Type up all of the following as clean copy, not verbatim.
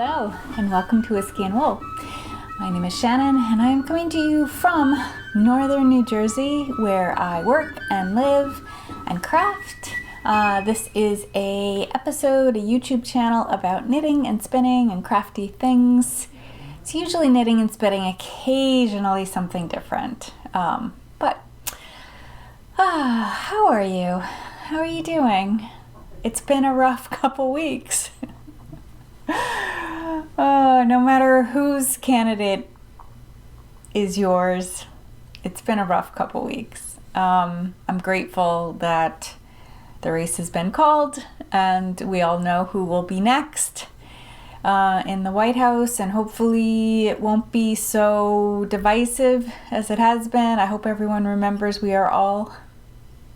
Hello and welcome to Whiskey and Wool. My name is Shannon and I am coming to you from northern New Jersey where I work and live and craft. This is a YouTube channel about knitting and spinning and crafty things. It's usually knitting and spinning, occasionally something different. How are you? How are you doing? It's been a rough couple weeks. No matter whose candidate is yours, it's been a rough couple weeks. I'm grateful that the race has been called and we all know who will be next in the White House, and hopefully it won't be so divisive as it has been. I hope everyone remembers we are all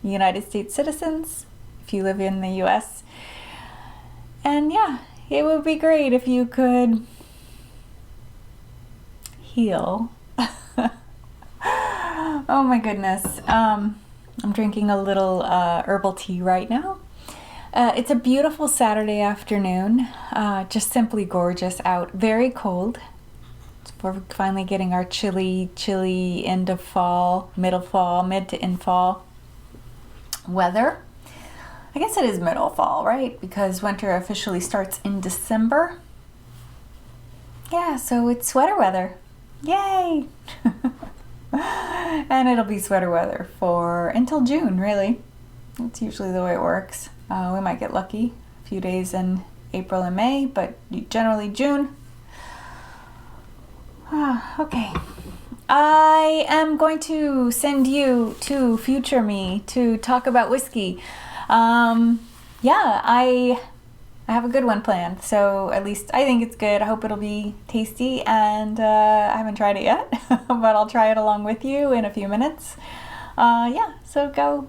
United States citizens if you live in the US. And yeah, it would be great if you could heal. Oh my goodness. I'm drinking a little herbal tea right now. It's a beautiful Saturday afternoon. Just simply gorgeous out. Very cold. We're finally getting our chilly end of fall, mid to end fall weather. I guess it is middle fall, right? Because winter officially starts in December. Yeah, so it's sweater weather. Yay! And it'll be sweater weather until June, really. That's usually the way it works. We might get lucky a few days in April and May, but generally June. Okay. I am going to send you to future me to talk about whiskey. I have a good one planned, so at least I think it's good. I hope it'll be tasty, and I haven't tried it yet, but I'll try it along with you in a few minutes. So go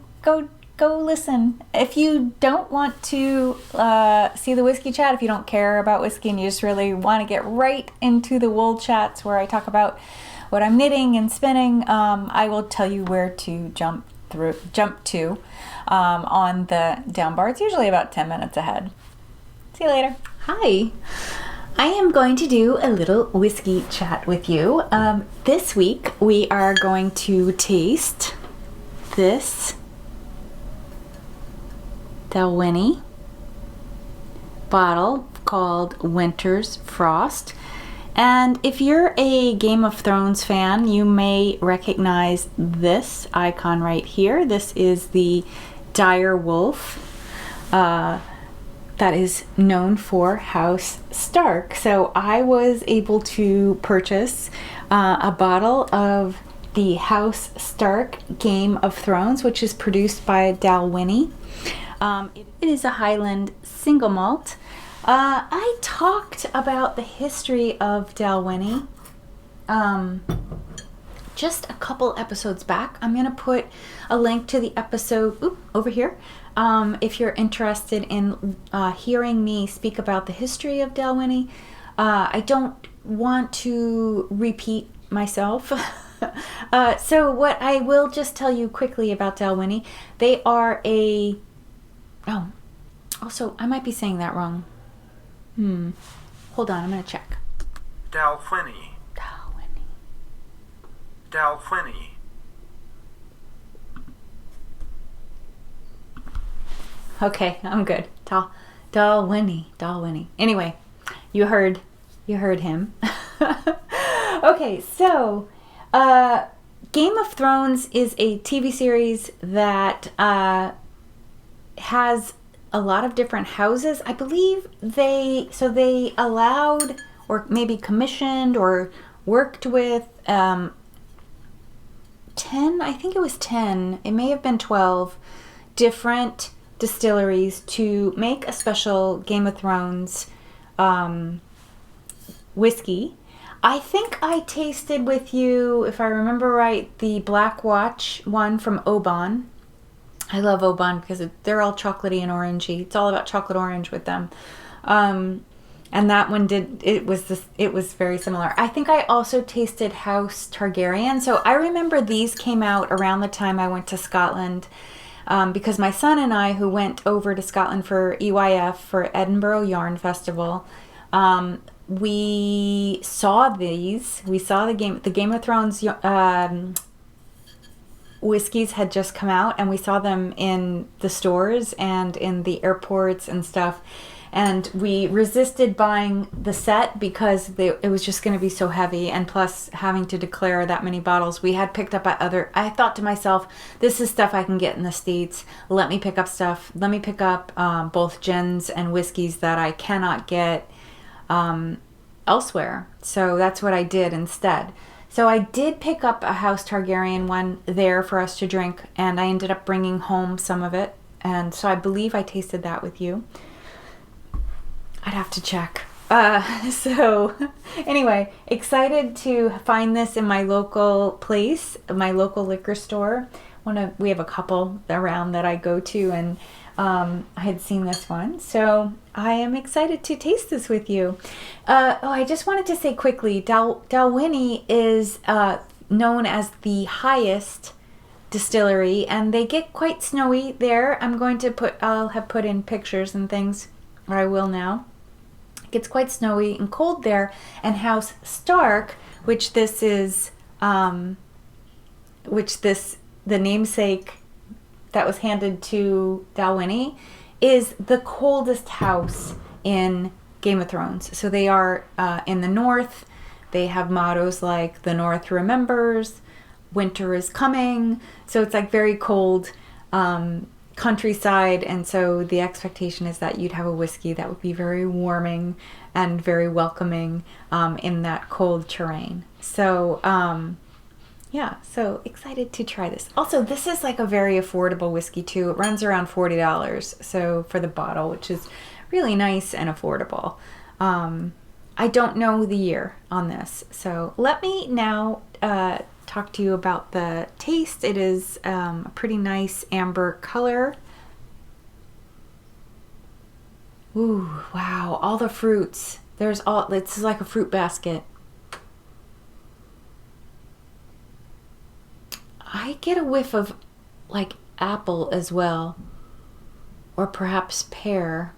listen. If you don't want to see the whiskey chat, if you don't care about whiskey and you just really want to get right into the wool chats where I talk about what I'm knitting and spinning, I will tell you where to jump to on the down bar. It's usually about 10 minutes ahead. See you later. Hi. I am going to do a little whiskey chat with you. This week we are going to taste this Dalwhinnie bottle called Winter's Frost. And if you're a Game of Thrones fan, you may recognize this icon right here. This is the dire wolf that is known for House Stark. So I was able to purchase a bottle of the House Stark Game of Thrones, which is produced by Dalwhinnie. It is a Highland single malt. I talked about the history of Dalwhinnie just a couple episodes back. I'm going to put a link to the episode over here if you're interested in hearing me speak about the history of Dalwhinnie. I don't want to repeat myself. So what I will just tell you quickly about Dalwhinnie, they are also I might be saying that wrong. Hold on, I'm going to check. Dalwhinnie. Okay, I'm good. Dalwhinnie. Anyway, you heard him. Okay, so Game of Thrones is a TV series that has a lot of different houses. I believe they allowed or maybe commissioned or worked with 10, I think it was 10, it may have been 12 different distilleries to make a special Game of Thrones whiskey. I think I tasted with you, if I remember right, the Black Watch one from Oban. I love Oban because they're all chocolatey and orangey. It's all about chocolate orange with them. And that one it was very similar. I think I also tasted House Targaryen. So I remember these came out around the time I went to Scotland, because my son and I, who went over to Scotland for EYF, for Edinburgh Yarn Festival, we saw these. We saw the Game of Thrones whiskeys had just come out, and we saw them in the stores and in the airports and stuff. And we resisted buying the set because it was just going to be so heavy, and plus having to declare that many bottles. We had picked up I thought to myself, this is stuff I can get in the States. Let me pick up stuff. Let me pick up both gins and whiskeys that I cannot get elsewhere. So that's what I did instead. So I did pick up a House Targaryen one there for us to drink, and I ended up bringing home some of it. And so I believe I tasted that with you. I'd have to check. So anyway, excited to find this in my local place, my local liquor store. We have a couple around that I go to, and I had seen this one. So I am excited to taste this with you. I just wanted to say quickly, Dalwhinnie is known as the highest distillery, and they get quite snowy there. I'll have put in pictures and things, or I will now. It gets quite snowy and cold there, and House Stark, which is the namesake that was handed to Dalwhinnie, is the coldest house in Game of Thrones. So they are in the north. They have mottos like "The North remembers," "Winter is coming." So it's like very cold countryside, and so the expectation is that you'd have a whiskey that would be very warming and very welcoming in that cold terrain. So yeah, so excited to try this. Also, this is like a very affordable whiskey too. It runs around $40 so for the bottle, which is really nice and affordable. I don't know the year on this, so let me now talk to you about the taste. It is a pretty nice amber color. Ooh, wow, all the fruits. It's like a fruit basket. I get a whiff of like apple as well, or perhaps pear.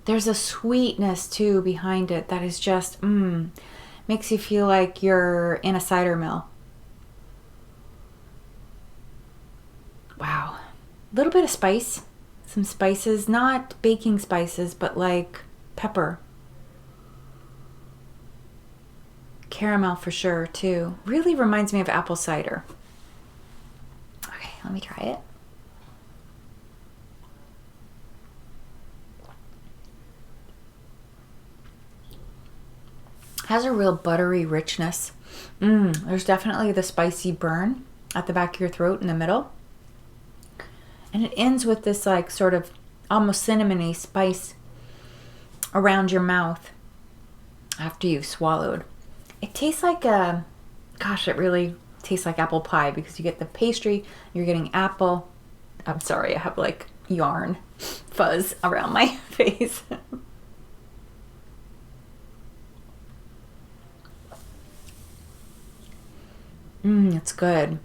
There's a sweetness too behind it that is just makes you feel like you're in a cider mill. Wow. A little bit of spice. Some spices, not baking spices, but like pepper. Caramel for sure too. Really reminds me of apple cider. Okay, let me try it. Has a real buttery richness. There's definitely the spicy burn at the back of your throat in the middle. And it ends with this like sort of almost cinnamony spice around your mouth after you've swallowed. It tastes like it really tastes like apple pie because you get the pastry, you're getting apple. I'm sorry, I have like yarn fuzz around my face. It's good.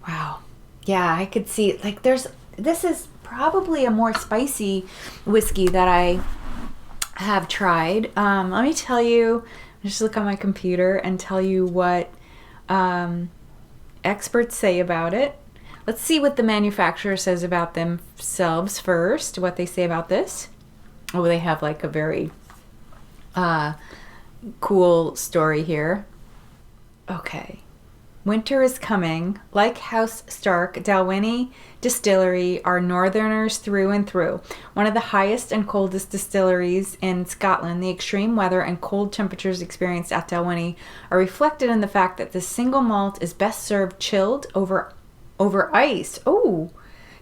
Wow. Yeah, I could see like this is probably a more spicy whiskey that I have tried. Let me tell you, just look on my computer and tell you what experts say about it. Let's see what the manufacturer says about themselves first, what they say about this. Oh, they have like a very cool story here. Okay. Winter is coming. Like House Stark, Dalwhinnie Distillery are northerners through and through. One of the highest and coldest distilleries in Scotland, the extreme weather and cold temperatures experienced at Dalwhinnie are reflected in the fact that the single malt is best served chilled over ice. Oh,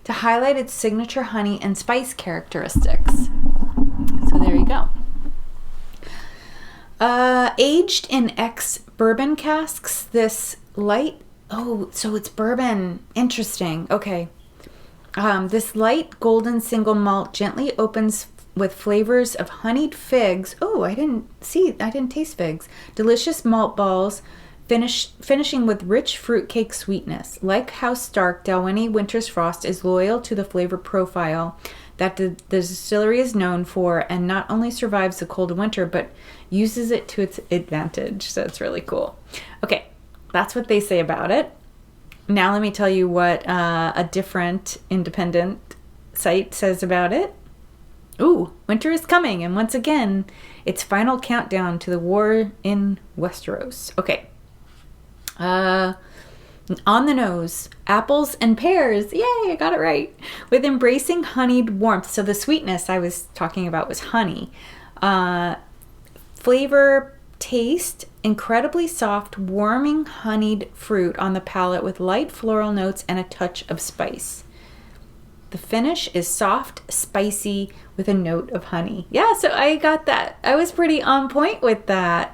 to highlight its signature honey and spice characteristics. So there you go. Aged in ex-bourbon casks, this light, so it's bourbon. Interesting. Okay. This light golden single malt gently opens with flavors of honeyed figs. Oh, I didn't taste figs. Delicious malt balls, finishing with rich fruitcake sweetness. Like House Stark, Dalwhinnie Winter's Frost is loyal to the flavor profile that the distillery is known for, and not only survives the cold of winter, but uses it to its advantage. So it's really cool. Okay, that's what they say about it. Now let me tell you what a different independent site says about it. Ooh, winter is coming, and once again, its final countdown to the war in Westeros. Okay. On the nose, apples and pears. Yay, I got it right. With embracing honeyed warmth. So the sweetness I was talking about was honey. Flavor, taste, incredibly soft, warming honeyed fruit on the palate with light floral notes and a touch of spice. The finish is soft, spicy, with a note of honey. Yeah, so I got that. I was pretty on point with that.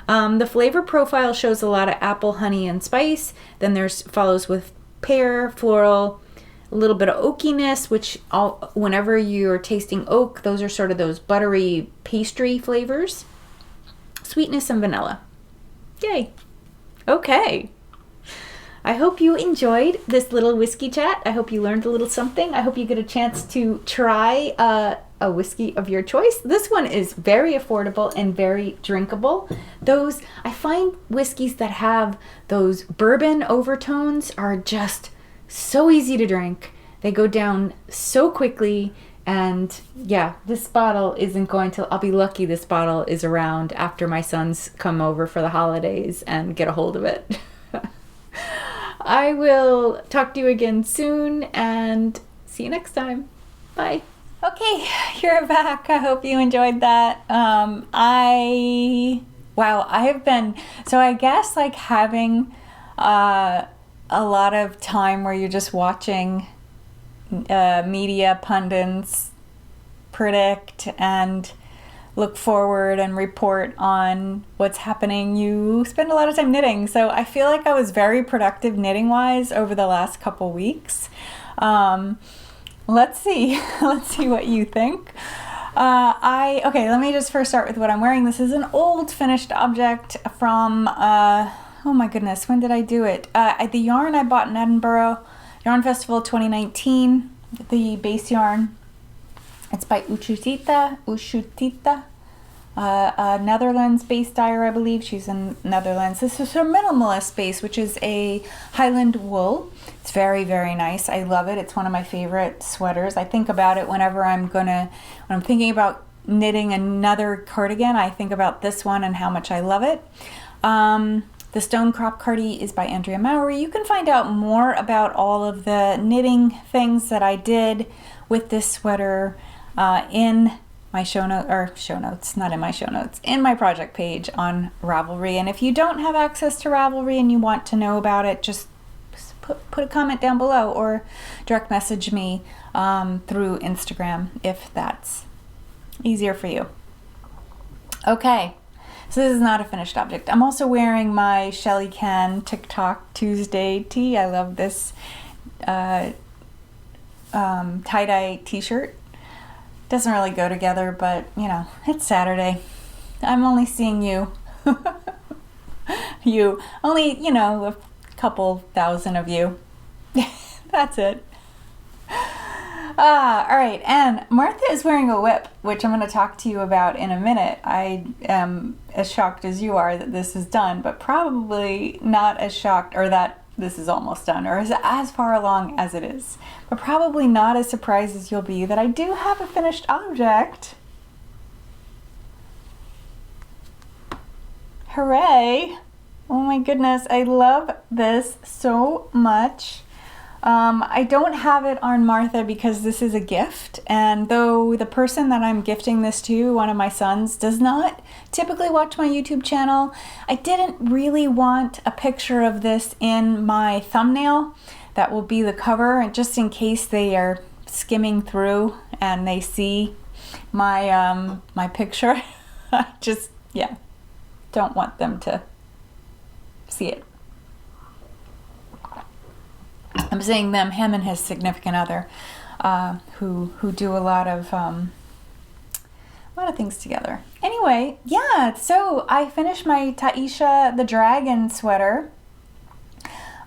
The flavor profile shows a lot of apple, honey, and spice. Then follows with pear, floral, a little bit of oakiness, which whenever you're tasting oak, those are sort of those buttery pastry flavors. Sweetness and vanilla. Yay. Okay. I hope you enjoyed this little whiskey chat. I hope you learned a little something. I hope you get a chance to try a whiskey of your choice. This one is very affordable and very drinkable. I find whiskeys that have those bourbon overtones are just so easy to drink. They go down so quickly. And yeah, this bottle isn't going to, I'll be lucky this bottle is around after my sons come over for the holidays and get a hold of it. I will talk to you again soon and see you next time. Bye. Okay, you're back. I hope you enjoyed that. I have been, so I guess like having a lot of time where you're just watching media pundits predict and look forward and report on what's happening. You spend a lot of time knitting, so I feel like I was very productive knitting wise over the last couple weeks. Let's see what you think. Okay, let me just first start with what I'm wearing. This is an old finished object from oh my goodness, when did I do it? The yarn I bought in Edinburgh Yarn Festival 2019, the base yarn. It's by Ushutita, a Netherlands-based dyer, I believe. She's in Netherlands. This is her minimalist base, which is a Highland wool. It's very, very nice. I love it. It's one of my favorite sweaters. I think about it whenever when I'm thinking about knitting another cardigan, I think about this one and how much I love it. The Stonecrop Cardi is by Andrea Mowry. You can find out more about all of the knitting things that I did with this sweater in my show notes, not in my show notes, in my project page on Ravelry. And if you don't have access to Ravelry and you want to know about it, just put a comment down below or direct message me through Instagram if that's easier for you. Okay. So this is not a finished object. I'm also wearing my Shelli Can TikTok Tuesday tee. I love this tie-dye t-shirt. Doesn't really go together, but you know, it's Saturday. I'm only seeing you. Only, you know, a couple thousand of you. That's it. All right, and Martha is wearing a whip, which I'm going to talk to you about in a minute. I am as shocked as you are that this is done, but probably not as shocked, or that this is almost done, or is as far along as it is. But probably not as surprised as you'll be that I do have a finished object. Hooray! Oh my goodness, I love this so much. I don't have it on Martha because this is a gift, and though the person that I'm gifting this to, one of my sons, does not typically watch my YouTube channel, I didn't really want a picture of this in my thumbnail that will be the cover, and just in case they are skimming through and they see my my picture, I just, yeah, don't want them to see it. I'm saying them, him and his significant other, who do a lot of things together. Anyway, yeah, so I finished my Tahesha the Dragon sweater.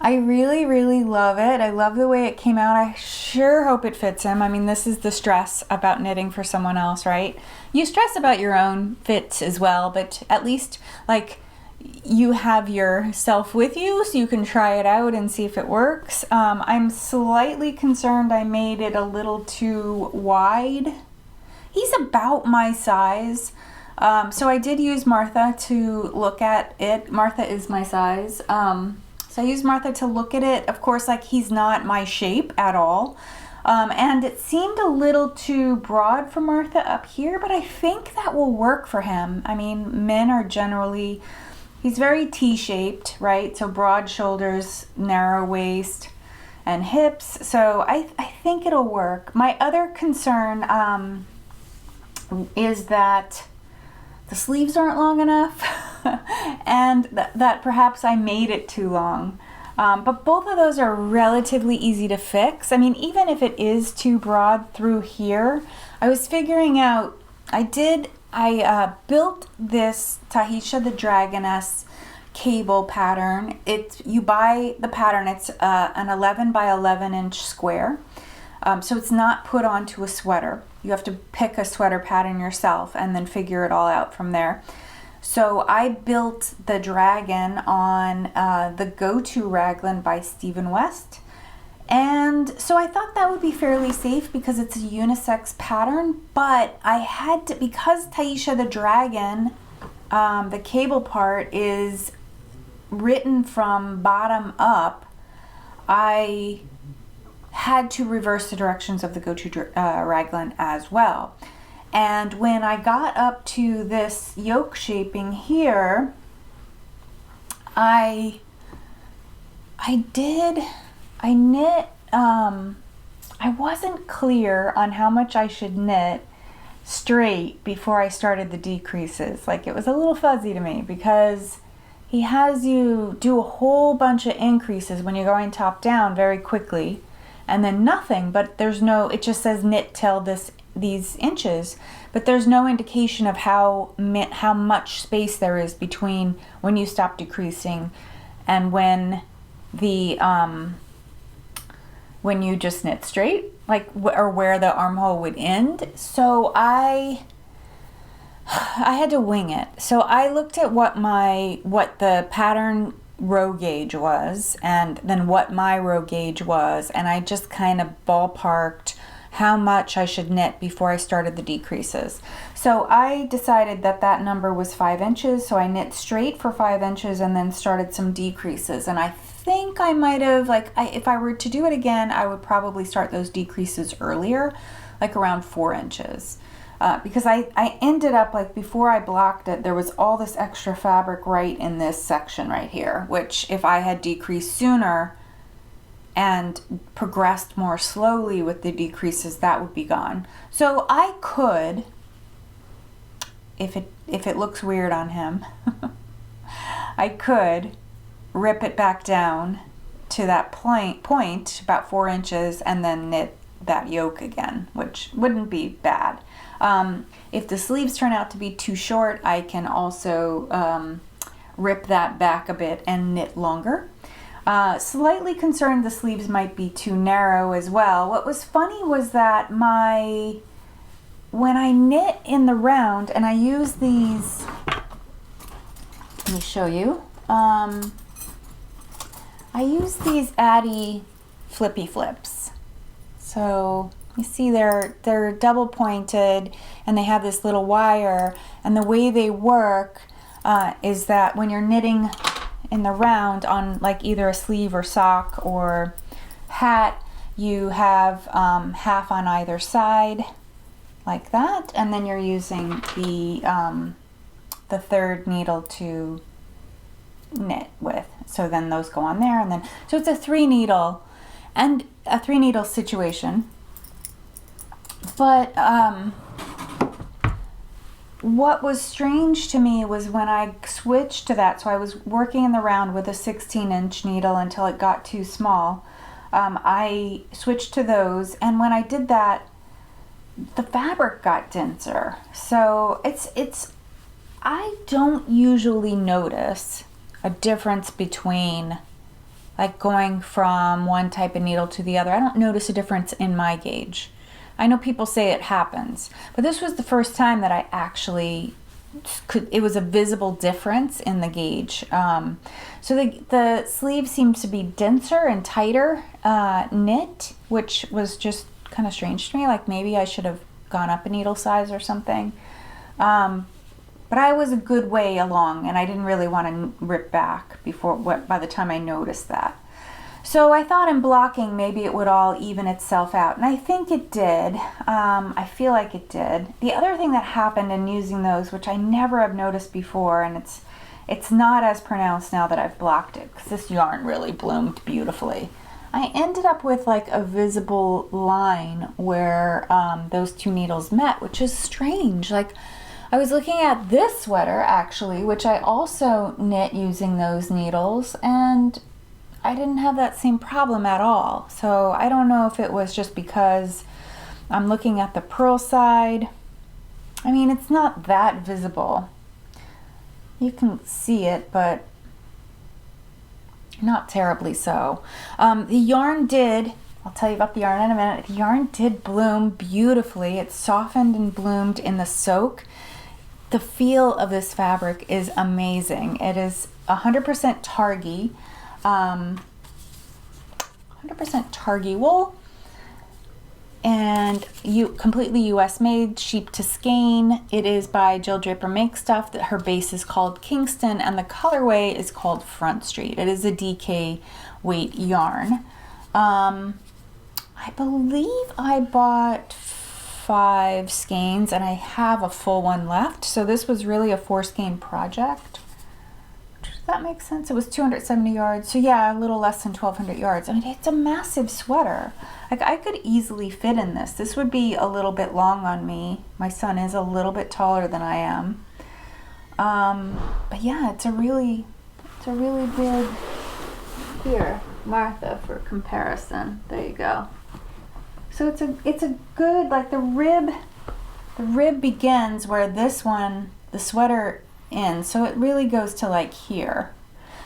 I really, really love it. I love the way it came out. I sure hope it fits him. I mean, this is the stress about knitting for someone else, right? You stress about your own fits as well, but at least like you have yourself with you so you can try it out and see if it works. I'm slightly concerned I made it a little too wide. He's about my size. So I did use Martha to look at it. Martha is my size. So I used Martha to look at it. Of course, like he's not my shape at all. And it seemed a little too broad for Martha up here, but I think that will work for him. I mean, men are generally, he's very T-shaped, right? So broad shoulders, narrow waist, and hips. So I think it'll work. My other concern is that the sleeves aren't long enough and that perhaps I made it too long. But both of those are relatively easy to fix. I mean, even if it is too broad through here, I was figuring out, I built this Tahesha the Dragoness cable pattern. You buy the pattern, it's an 11 by 11 inch square. So it's not put onto a sweater. You have to pick a sweater pattern yourself and then figure it all out from there. So I built the dragon on the Go-To Raglan by Stephen West. And so I thought that would be fairly safe because it's a unisex pattern, but I had to, because Tahesha the Dragon, the cable part is written from bottom up, I had to reverse the directions of the Go-To Raglan as well. And when I got up to this yoke shaping here, I knit, I wasn't clear on how much I should knit straight before I started the decreases. Like, it was a little fuzzy to me because he has you do a whole bunch of increases when you're going top down very quickly, and then nothing, but there's no, it just says knit till these inches, but there's no indication of how much space there is between when you stop decreasing and when you just knit straight, like, or where the armhole would end. So I had to wing it. So I looked at what the pattern row gauge was and then what my row gauge was, and I just kind of ballparked how much I should knit before I started the decreases. So I decided that number was 5 inches, so I knit straight for 5 inches and then started some decreases. And I think I might have, if I were to do it again, I would probably start those decreases earlier, like around 4 inches. Because I ended up, like, before I blocked it, there was all this extra fabric right in this section right here, which if I had decreased sooner and progressed more slowly with the decreases, that would be gone. So I could, if it looks weird on him, I could rip it back down to that point, about 4 inches, and then knit that yoke again, which wouldn't be bad. If the sleeves turn out to be too short, I can also rip that back a bit and knit longer. Slightly concerned the sleeves might be too narrow as well. What was funny was that when I knit in the round, and I use these, let me show you, I use these Addy flippy flips. So you see they're double pointed and they have this little wire, and the way they work is that when you're knitting in the round on, like, either a sleeve or sock or hat, you have half on either side like that, and then you're using the third needle to knit with. So then those go on there, and then so it's a three needle situation. But what was strange to me was when I switched to that, so I was working in the round with a 16-inch needle until it got too small. I switched to those, and when I did that, the fabric got denser. So I don't usually notice a difference between like going from one type of needle to the other. I don't notice a difference in my gauge. I know people say it happens, but this was the first time that I actually it was a visible difference in the gauge. So the sleeve seemed to be denser and tighter knit, which was just kind of strange to me. Like maybe I should have gone up a needle size or something. But I was a good way along, and I didn't really want to rip back by the time I noticed that. So I thought in blocking maybe it would all even itself out, and I think it did. I feel like it did. The other thing that happened in using those, which I never have noticed before, and it's not as pronounced now that I've blocked it, because this yarn really bloomed beautifully. I ended up with like a visible line where those two needles met, which is strange. Like I was looking at this sweater actually, which I also knit using those needles, and I didn't have that same problem at all. So I don't know if it was just because I'm looking at the purl side. I mean, it's not that visible. You can see it, but not terribly so. The yarn did, I'll tell you about the yarn in a minute. The yarn did bloom beautifully. It softened and bloomed in the soak. The feel of this fabric is amazing. It is 100% Targhee. 100% Targhee wool, and completely US made, sheep to skein. It is by Jill Draper Make Stuff. That her base is called Kingston, and the colorway is called Front Street. It is a DK weight yarn. I believe I bought 5 skeins, and I have a full one left. So this was really a 4 skein project. That makes sense. It was 270 yards. So yeah, a little less than 1,200 yards. I mean, it's a massive sweater. Like I could easily fit in this. This would be a little bit long on me. My son is a little bit taller than I am. But yeah, it's a really big, here, Martha, for comparison. There you go. So it's a good, like the rib begins where this one, the sweater, in, so it really goes to like here,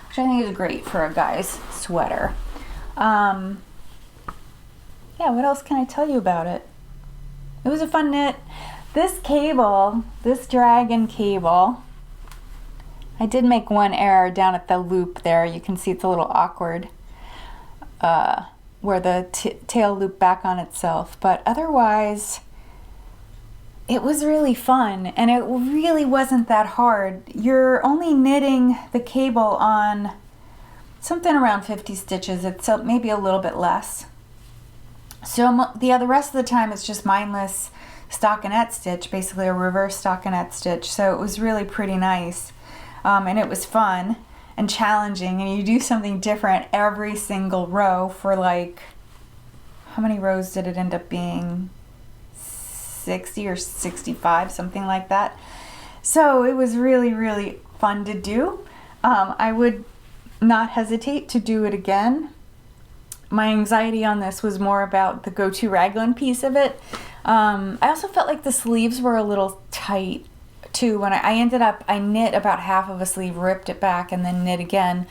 which I think is great for a guy's sweater. Yeah, what else can I tell you about it? It was a fun knit. This cable, this dragon cable, I did make one error down at the loop there. You can see it's a little awkward where the tail looped back on itself, but otherwise it was really fun, and it really wasn't that hard. You're only knitting the cable on something around 50 stitches. It's maybe a little bit less. So the rest of the time it's just mindless stockinette stitch, basically a reverse stockinette stitch. So it was really pretty nice, and it was fun and challenging, and you do something different every single row for like, how many rows did it end up being? 60 or 65, something like that. So it was really, really fun to do. I would not hesitate to do it again. My anxiety on this was more about the Go-To Raglan piece of it. I also felt like the sleeves were a little tight too. When I knit about half of a sleeve, ripped it back, and then knit again,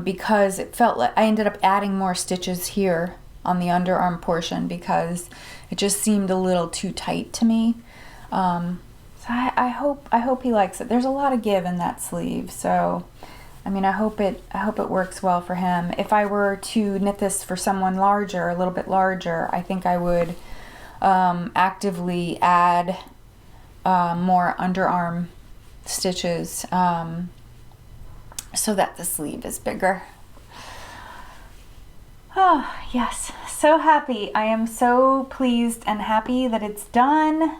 because it felt like I ended up adding more stitches here on the underarm portion because it just seemed a little too tight to me. So I hope he likes it. There's a lot of give in that sleeve, so I mean, I hope it works well for him. If I were to knit this for someone larger, a little bit larger, I think I would actively add more underarm stitches so that the sleeve is bigger. Oh, yes, so happy. I am so pleased and happy that it's done.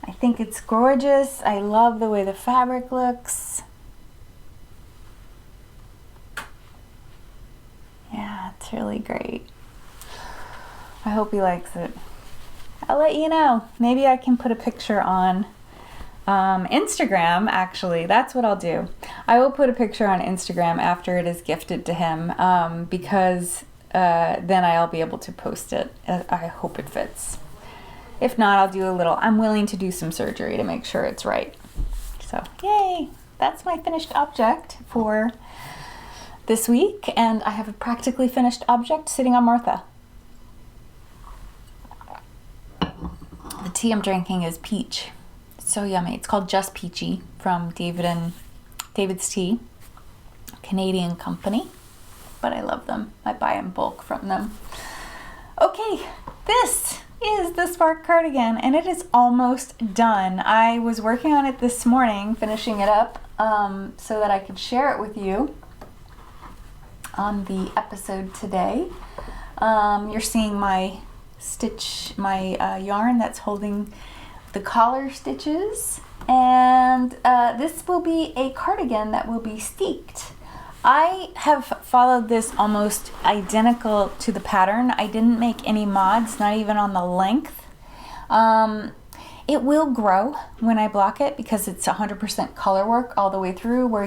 I think it's gorgeous. I love the way the fabric looks. Yeah, it's really great. I hope he likes it. I'll let you know. Maybe I can put a picture on Instagram, actually. That's what I'll do. I will put a picture on Instagram after it is gifted to him, because then I'll be able to post it. I hope it fits. If not, I'll do a little, I'm willing to do some surgery to make sure it's right. So, yay! That's my finished object for this week, and I have a practically finished object sitting on Martha. The tea I'm drinking is peach. It's so yummy. It's called Just Peachy from David's Tea, Canadian company, but I love them. I buy in bulk from them. Okay, this is the Spark cardigan, and it is almost done. I was working on it this morning, finishing it up, so that I could share it with you on the episode today. You're seeing my yarn that's holding the collar stitches, and this will be a cardigan that will be steeked. I have followed this almost identical to the pattern. I didn't make any mods, not even on the length. It will grow when I block it because it's 100% color work all the way through, where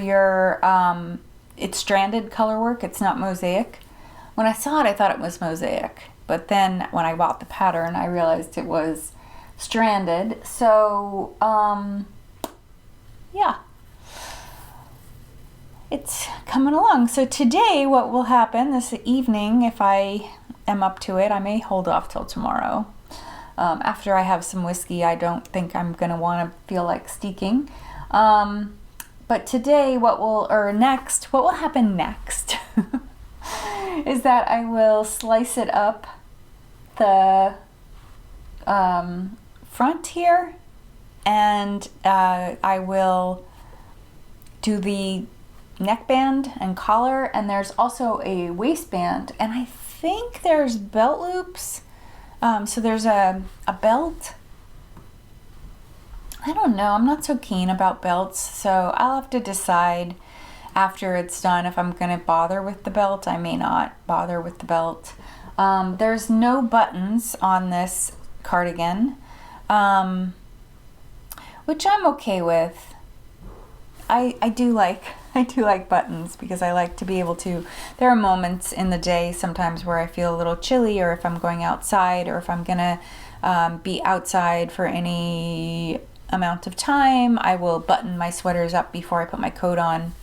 it's stranded color work, it's not mosaic. When I saw it, I thought it was mosaic, but then when I bought the pattern, I realized it was stranded. So, yeah. It's coming along. So today what will happen this evening, if I am up to it, I may hold off till tomorrow. After I have some whiskey, I don't think I'm going to want to feel like steeking. But today what will happen next is that I will slice it up the front here, and I will do the neckband and collar, and there's also a waistband, and I think there's belt loops. So there's a belt. I don't know, I'm not so keen about belts, so I'll have to decide after it's done if I'm gonna bother with the belt. I may not bother with the belt. There's no buttons on this cardigan, which I'm okay with. I do like buttons because I like to be able to, there are moments in the day sometimes where I feel a little chilly, or if I'm going outside, or if I'm gonna be outside for any amount of time, I will button my sweaters up before I put my coat on,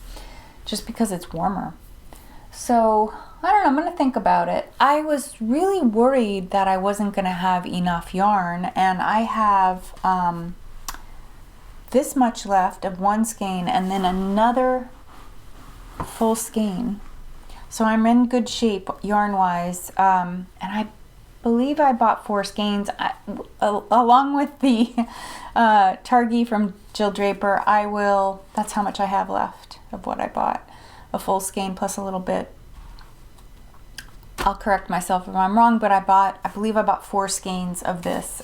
just because it's warmer. So I don't know, I'm gonna think about it. I was really worried that I wasn't gonna have enough yarn, and I have this much left of one skein and then another full skein. So I'm in good shape yarn wise, and I believe I bought 4 skeins along with the Targhee from Jill Draper. That's how much I have left of what I bought, a full skein plus a little bit. I'll correct myself if I'm wrong, but I believe I bought 4 skeins of this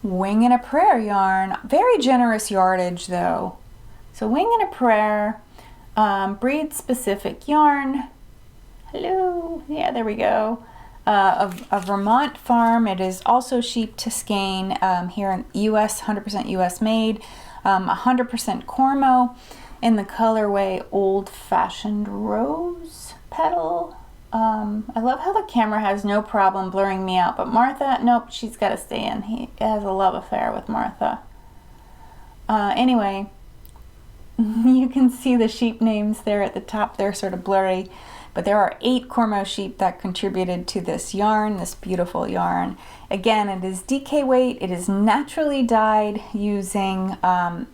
Wing and a Prayer yarn. Very generous yardage though. So Wing and a Prayer, breed specific yarn. Hello, yeah, there we go. Of a Vermont farm. It is also sheep to skein here in US, 100% US made, 100% Cormo in the colorway Old Fashioned Rose Petal. I love how the camera has no problem blurring me out, but Martha, nope, she's got to stay in. He has a love affair with Martha. Anyway, you can see the sheep names there at the top. They're sort of blurry, but there are 8 Cormo sheep that contributed to this yarn, this beautiful yarn. Again, it is DK weight. It is naturally dyed using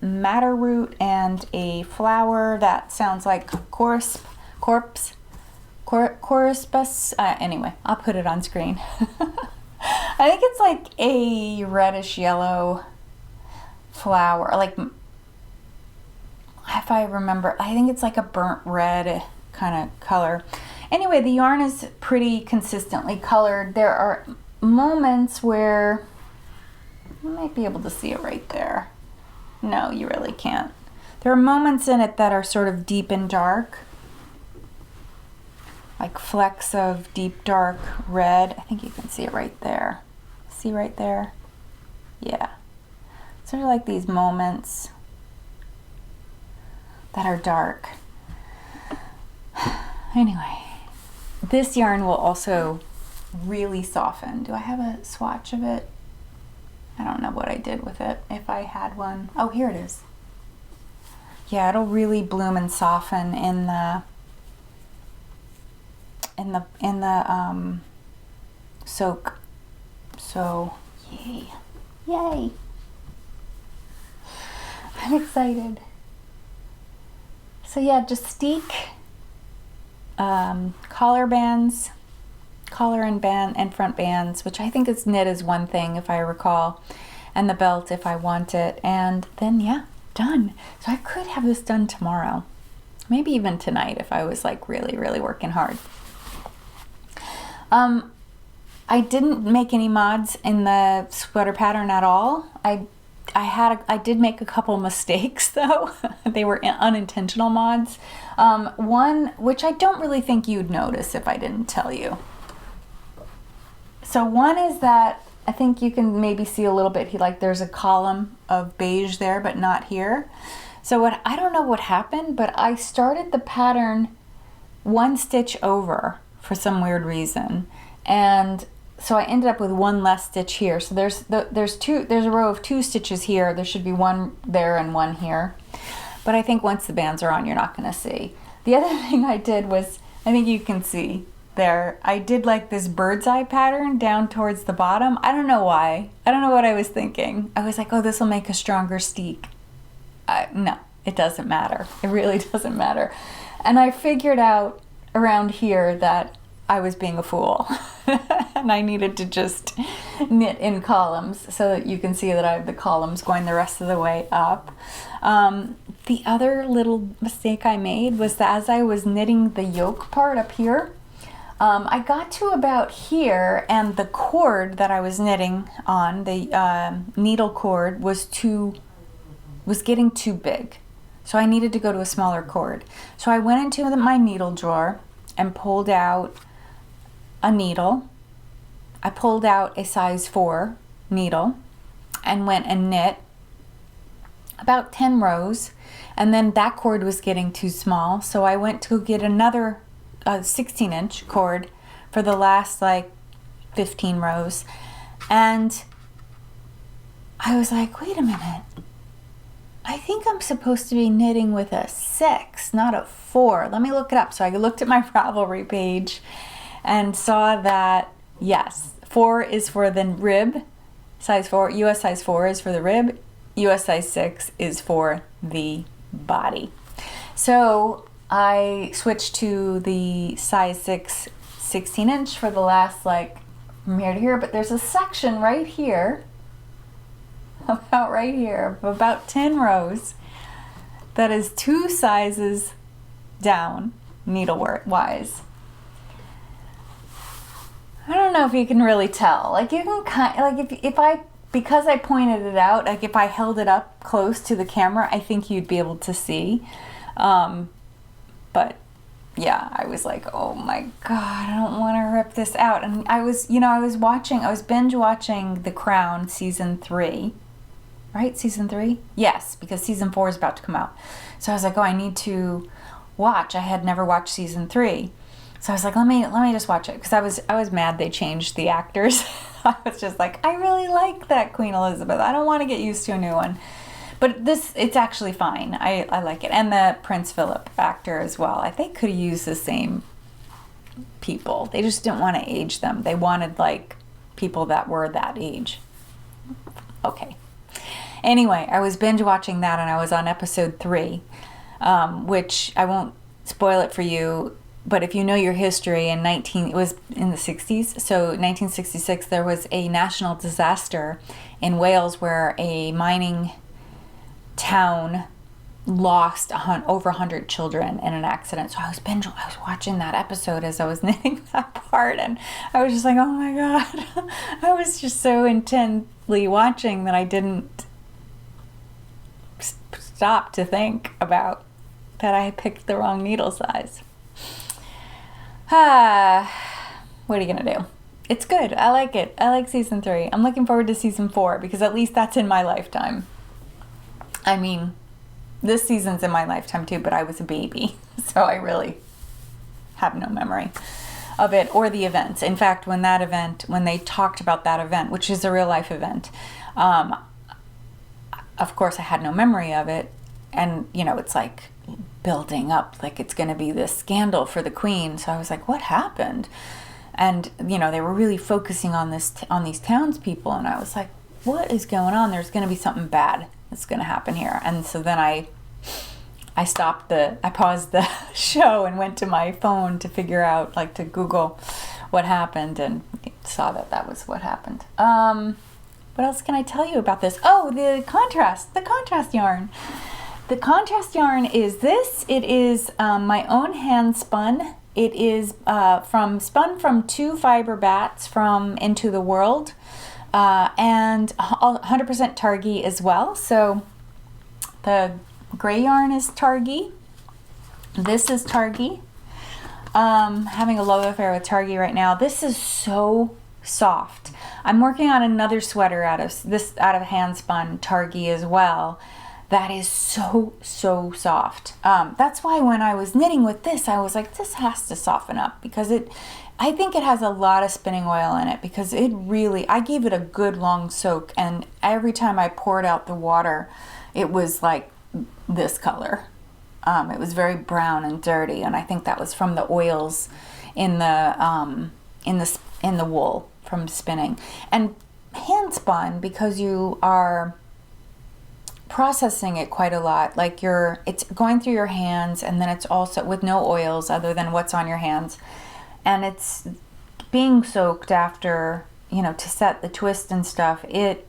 madder root and a flower that sounds like coreopsis. Anyway, I'll put it on screen. I think it's like a reddish yellow flower, like, if I remember, I think it's like a burnt red kind of color. Anyway, the yarn is pretty consistently colored. There are moments where you might be able to see it right there. No, you really can't. There are moments in it that are sort of deep and dark, like flecks of deep dark red. I think you can see it right there. See right there? Yeah. Sort of like these moments that are dark. Anyway, this yarn will also really soften. Do I have a swatch of it? I don't know what I did with it, if I had one. Oh, here it is. yeah, it'll really bloom and soften in the soak. So yay, I'm excited. So yeah, just steek, collar bands, collar and front bands, which I think is knit is one thing if I recall, and the belt if I want it, and then yeah, done. So I could have this done tomorrow, maybe even tonight if I was like really working hard. I didn't make any mods in the sweater pattern at all. I did make a couple mistakes though. They were unintentional mods. One which I don't really think you'd notice if I didn't tell you. So one is that I think you can maybe see a little bit, like there's a column of beige there, but not here. So I don't know what happened, but I started the pattern one stitch over for some weird reason. And so I ended up with one less stitch here. So there's a row of 2 stitches here. There should be one there and one here. But I think once the bands are on, you're not gonna see. The other thing I did was, I think you can see there, I did like this bird's eye pattern down towards the bottom. I don't know why. I don't know what I was thinking. I was like, oh, this will make a stronger steek. No, it doesn't matter. It really doesn't matter. And I figured out around here that I was being a fool and I needed to just knit in columns so that you can see that I have the columns going the rest of the way up. The other little mistake I made was that as I was knitting the yoke part up here, I got to about here and the cord that I was knitting on, the needle cord, was getting too big. So I needed to go to a smaller cord. So I went into my needle drawer and pulled out a needle. I pulled out a size 4 needle and went and knit about 10 rows, and then that cord was getting too small, so I went to get another 16-inch cord for the last like 15 rows, and I was like, wait a minute, I think I'm supposed to be knitting with a 6, not a 4. Let me look it up. So I looked at my Ravelry page and saw that, yes, 4 is for the rib, size 4, US size 4 is for the rib, US size 6 is for the body. So I switched to the size 6 16-inch for the last, like, from here to here, but there's a section right here, about right here, of about 10 rows, that is 2 sizes down, needle-wise. I don't know if you can really tell. Like, you can like, because I pointed it out, like if I held it up close to the camera, I think you'd be able to see. But yeah, I was like, oh my God, I don't want to rip this out. And I was binge watching The Crown season 3, right? Season 3? Yes, because season 4 is about to come out. So I was like, oh, I need to watch. I had never watched season 3. So I was like, let me just watch it, because I was mad they changed the actors. I was just like, I really like that Queen Elizabeth. I don't want to get used to a new one. But it's actually fine. I like it. And the Prince Philip actor as well. I think could have used the same people. They just didn't want to age them. They wanted like people that were that age. Okay. Anyway, I was binge watching that, and I was on episode 3, which I won't spoil it for you. But if you know your history, it was in the 60s. So 1966, there was a national disaster in Wales where a mining town lost over 100 children in an accident. So I was watching that episode as I was knitting that part, and I was just like, oh my God. I was just so intently watching that I didn't stop to think about that I picked the wrong needle size. What are you gonna do? It's good. I like it. I like season 3. I'm looking forward to season 4, because at least that's in my lifetime. I mean, this season's in my lifetime too, but I was a baby, so I really have no memory of it or the events. In fact, when they talked about that event, which is a real life event, of course I had no memory of it, and you know, it's like building up, like it's going to be this scandal for the queen. So I was like, what happened? And you know, they were really focusing on this, on these townspeople, and I was like, what is going on? There's going to be something bad that's going to happen here. And so then I paused the show and went to my phone to figure out, like, to Google what happened, and saw that that was what happened. What else can I tell you about this? Oh, the contrast yarn. The contrast yarn is this. It is my own hand spun. It is spun from 2 fiber bats from Into The Whirled, and 100% Targhee as well. So the gray yarn is Targhee. This is Targhee. Having a love affair with Targhee right now. This is so soft. I'm working on another sweater out of hand spun Targhee as well. That is so soft. That's why when I was knitting with this, I was like, this has to soften up, because I think it has a lot of spinning oil in it, because I gave it a good long soak, and every time I poured out the water, it was like this color. It was very brown and dirty, and I think that was from the oils in the wool from spinning. And hand spun, because you are processing it quite a lot, like it's going through your hands, and then it's also with no oils other than what's on your hands, and it's being soaked after, you know, to set the twist and stuff. It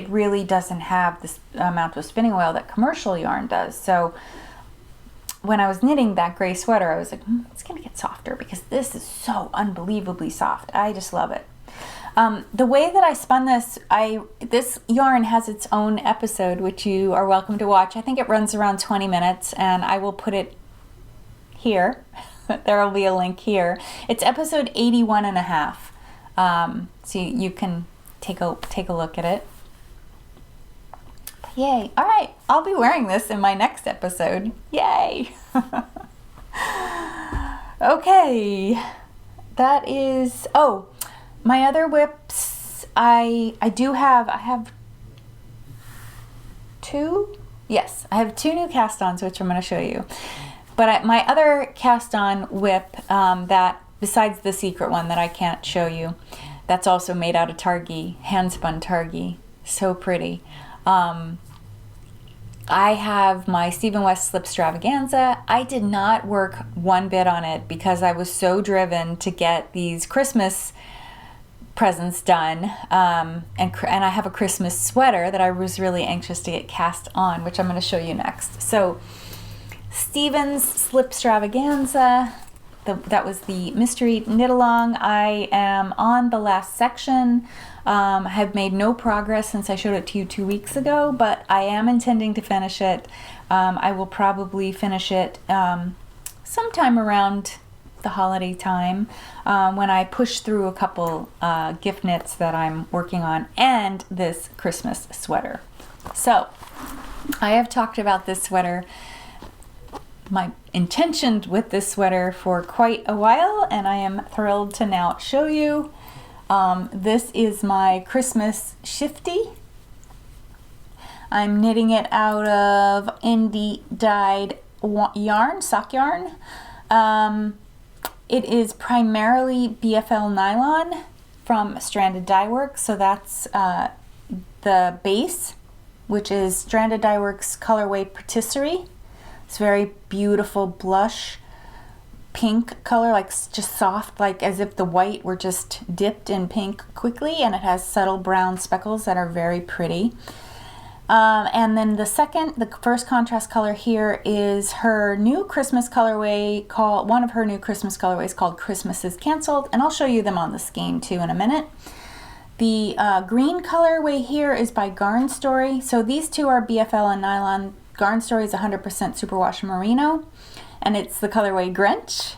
really doesn't have this amount of spinning oil that commercial yarn does. So when I was knitting that gray sweater, I was like, it's gonna get softer, because this is so unbelievably soft. I just love it. The way that I spun this yarn has its own episode, which you are welcome to watch. I think it runs around 20 minutes, and I will put it here. There will be a link here. It's episode 81 and a half. So you can take a look at it. Yay. All right. I'll be wearing this in my next episode. Yay. Okay. That is, my other whips, I have 2. Yes, I have 2 new cast-ons, which I'm going to show you. But my other cast-on whip, that besides the secret one that I can't show you, that's also made out of Targhee, hand-spun Targhee. So pretty. I have my Stephen West Slip Stravaganza. I did not work one bit on it, because I was so driven to get these Christmas presents done, and I have a Christmas sweater that I was really anxious to get cast on, which I'm going to show you next. So Stephen's Slip Stravaganza, that was the mystery knit along. I am on the last section. Have made no progress since I showed it to you 2 weeks ago, but I am intending to finish it. I will probably finish it sometime around the holiday time, when I push through a couple gift knits that I'm working on, and this Christmas sweater. So I have talked about this sweater, my intention with this sweater, for quite a while, and I am thrilled to now show you. This is my Christmas Shifty. I'm knitting it out of indie dyed yarn, sock yarn. It is primarily BFL nylon from Stranded Dyeworks, so that's the base, which is Stranded Dyeworks colorway Patiserrie. It's very beautiful blush pink color, like just soft, like as if the white were just dipped in pink quickly, and it has subtle brown speckles that are very pretty. And then the first contrast color here is her new Christmas colorway, one of her new Christmas colorways called Christmas is Cancelled, and I'll show you them on the skein too in a minute. The green colorway here is by GarnStories. So these two are BFL and nylon. GarnStories is 100% superwash merino, and it's the colorway Grinch.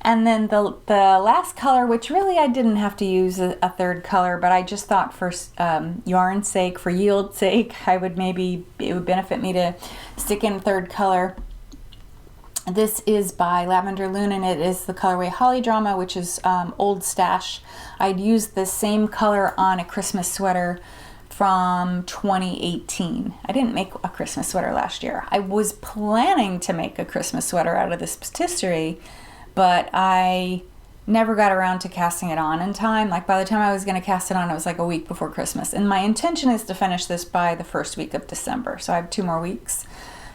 And then the last color, which really I didn't have to use a third color, but I just thought for yarn sake, for yield sake, it would benefit me to stick in a third color. This is by Lavender, Lune, and it is the colorway Holidrama, which is Old Stash. I'd used the same color on a Christmas sweater from 2018. I didn't make a Christmas sweater last year. I was planning to make a Christmas sweater out of this patisserie, but I never got around to casting it on in time. Like by the time I was going to cast it on, it was like a week before Christmas. And my intention is to finish this by the first week of December. So I have 2 more weeks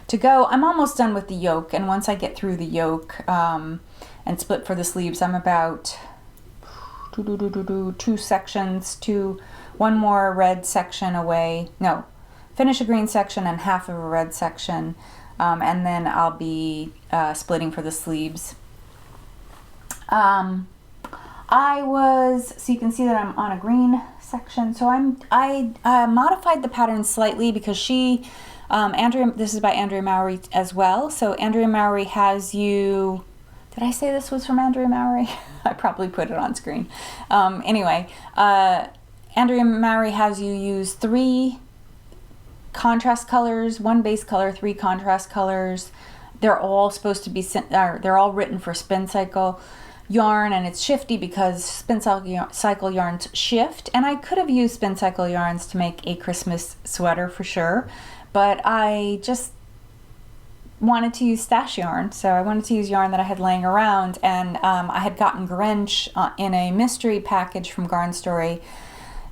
to go. I'm almost done with the yoke. And once I get through the yoke and split for the sleeves, I'm about 2 sections, 1 more red section away. No, finish a green section and half of a red section. And then I'll be splitting for the sleeves. So you can see that I'm on a green section. So I modified the pattern slightly because Andrea, this is by Andrea Mowry as well. So Andrea Mowry has you, did I say this was from Andrea Mowry? I probably put it on screen. Anyway, Andrea Mowry has you use 3 contrast colors, 1 base color, 3 contrast colors. They're all supposed to be, they're all written for spin cycle yarn, and it's Shifty because spin cycle yarns shift. And I could have used spin cycle yarns to make a Christmas sweater for sure, but I just wanted to use stash yarn. So I wanted to use yarn that I had laying around, and I had gotten Grinch in a mystery package from GarnStories,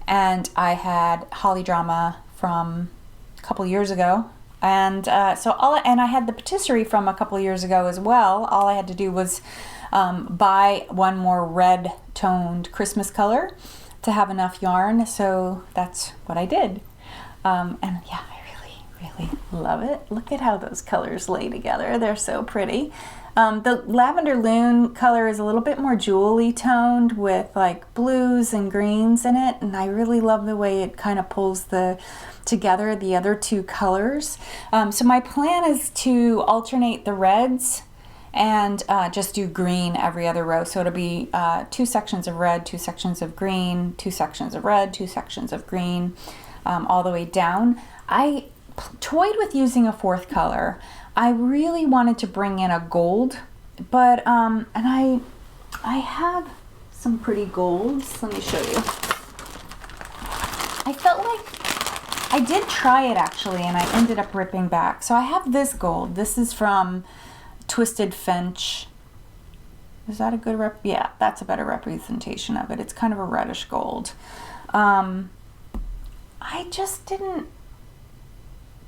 and I had Holidrama from a couple years ago. And and I had the Patiserrie from a couple years ago as well. All I had to do was buy 1 more red toned Christmas color to have enough yarn. So that's what I did. And yeah, I really love it. Look at how those colors lay together. They're so pretty. The Lavender Lune color is a little bit more jewelry toned with like blues and greens in it. And I really love the way it kind of pulls together the other 2 colors. So my plan is to alternate the reds and just do green every other row. So it'll be 2 sections of red, 2 sections of green, 2 sections of red, 2 sections of green, all the way down. I toyed with using a 4th color. I really wanted to bring in a gold, but and I have some pretty golds. Let me show you. I felt like I did try it actually, and I ended up ripping back. So I have this gold. This is from Twisted Finch. Is that a good yeah, that's a better representation of it. It's kind of a reddish gold. I just didn't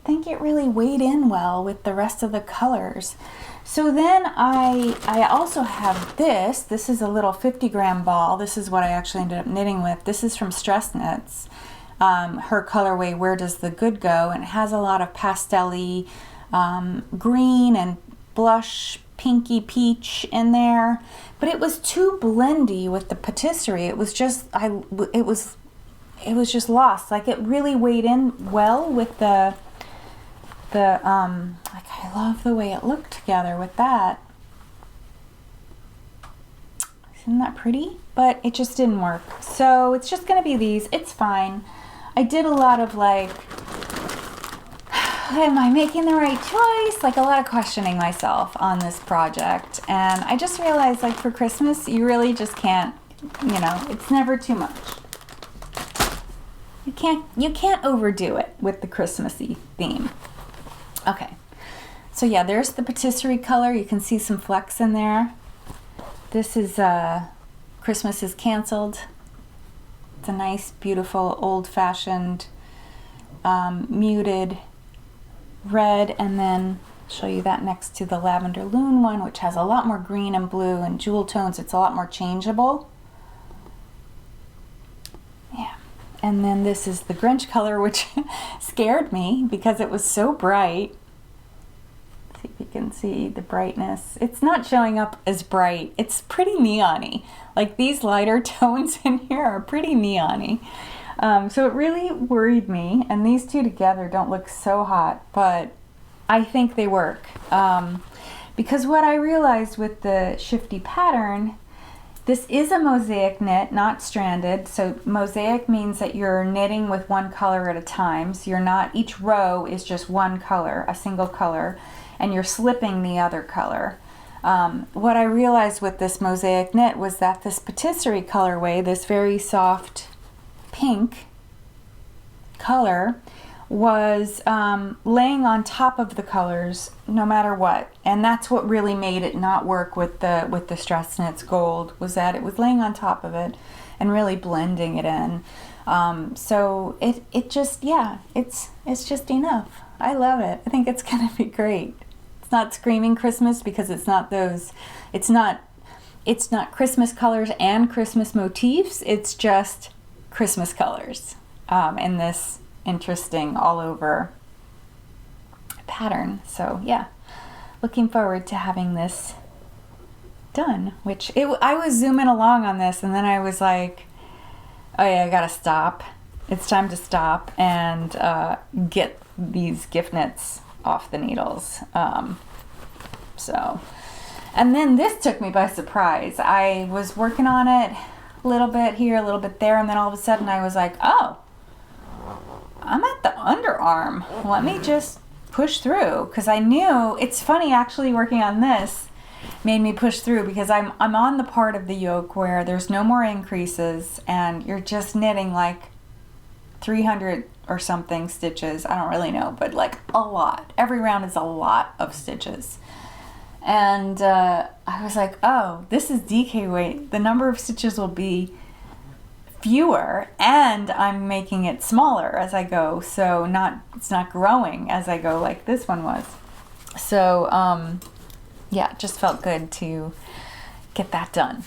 think it really weighed in well with the rest of the colors. So then I also have this. This is a little 50-gram ball. This is what I actually ended up knitting with. This is from Stress Knits. Her colorway, Where Does the Good Go? And it has a lot of pastel-y green and blush pinky peach in there, but it was too blendy with the patisserie. It was just it was just lost. Like it really weighed in well with the like I love the way it looked together with that. Isn't that pretty? But it just didn't work. So it's just gonna be these. It's fine. I did a lot of like, am I making the right choice? Like a lot of questioning myself on this project. And I just realized like for Christmas, you really just can't, it's never too much. You can't overdo it with the Christmassy theme. Okay. So yeah, there's the patisserie color. You can see some flecks in there. This is Christmas is Canceled. It's a nice, beautiful, old-fashioned, muted red, and then I'll show you that next to the Lavender Lune one, which has a lot more green and blue and jewel tones. It's a lot more changeable. Yeah. And then this is the Grinch color, which scared me because it was so bright. Let's see if you can see the brightness. It's not showing up as bright. It's pretty neon-y. Like these lighter tones in here are pretty neon-y. So it really worried me, and these two together don't look so hot, but I think they work. Because what I realized with the Shifty pattern, this is a mosaic knit, not stranded. So mosaic means that you're knitting with one color at a time. So you're not, each row is just one color, a single color, and you're slipping the other color. What I realized with this mosaic knit was that this patisserie colorway, this very soft pink, color was laying on top of the colors no matter what, and that's what really made it not work with the Stress Knits Gold, was that it was laying on top of it and really blending it in. So it just, yeah, it's just enough. I love it. I think it's gonna be great. It's not screaming Christmas because it's not Christmas colors and Christmas motifs. It's just Christmas colors in this interesting all over pattern. So yeah, looking forward to having this done, I was zooming along on this, and then I was like, oh yeah, I gotta stop. It's time to stop and get these gift knits off the needles. And then this took me by surprise. I was working on it a little bit here, a little bit there, and then all of a sudden I was like, oh, I'm at the underarm. Let me just push through, because I knew, it's funny actually, working on this made me push through, because I'm on the part of the yoke where there's no more increases and you're just knitting like 300 or something stitches. I don't really know, but like a lot. Every round is a lot of stitches. And I was like, oh, this is DK weight. The number of stitches will be fewer, and I'm making it smaller as I go, so it's not growing as I go like this one was. So yeah, it just felt good to get that done.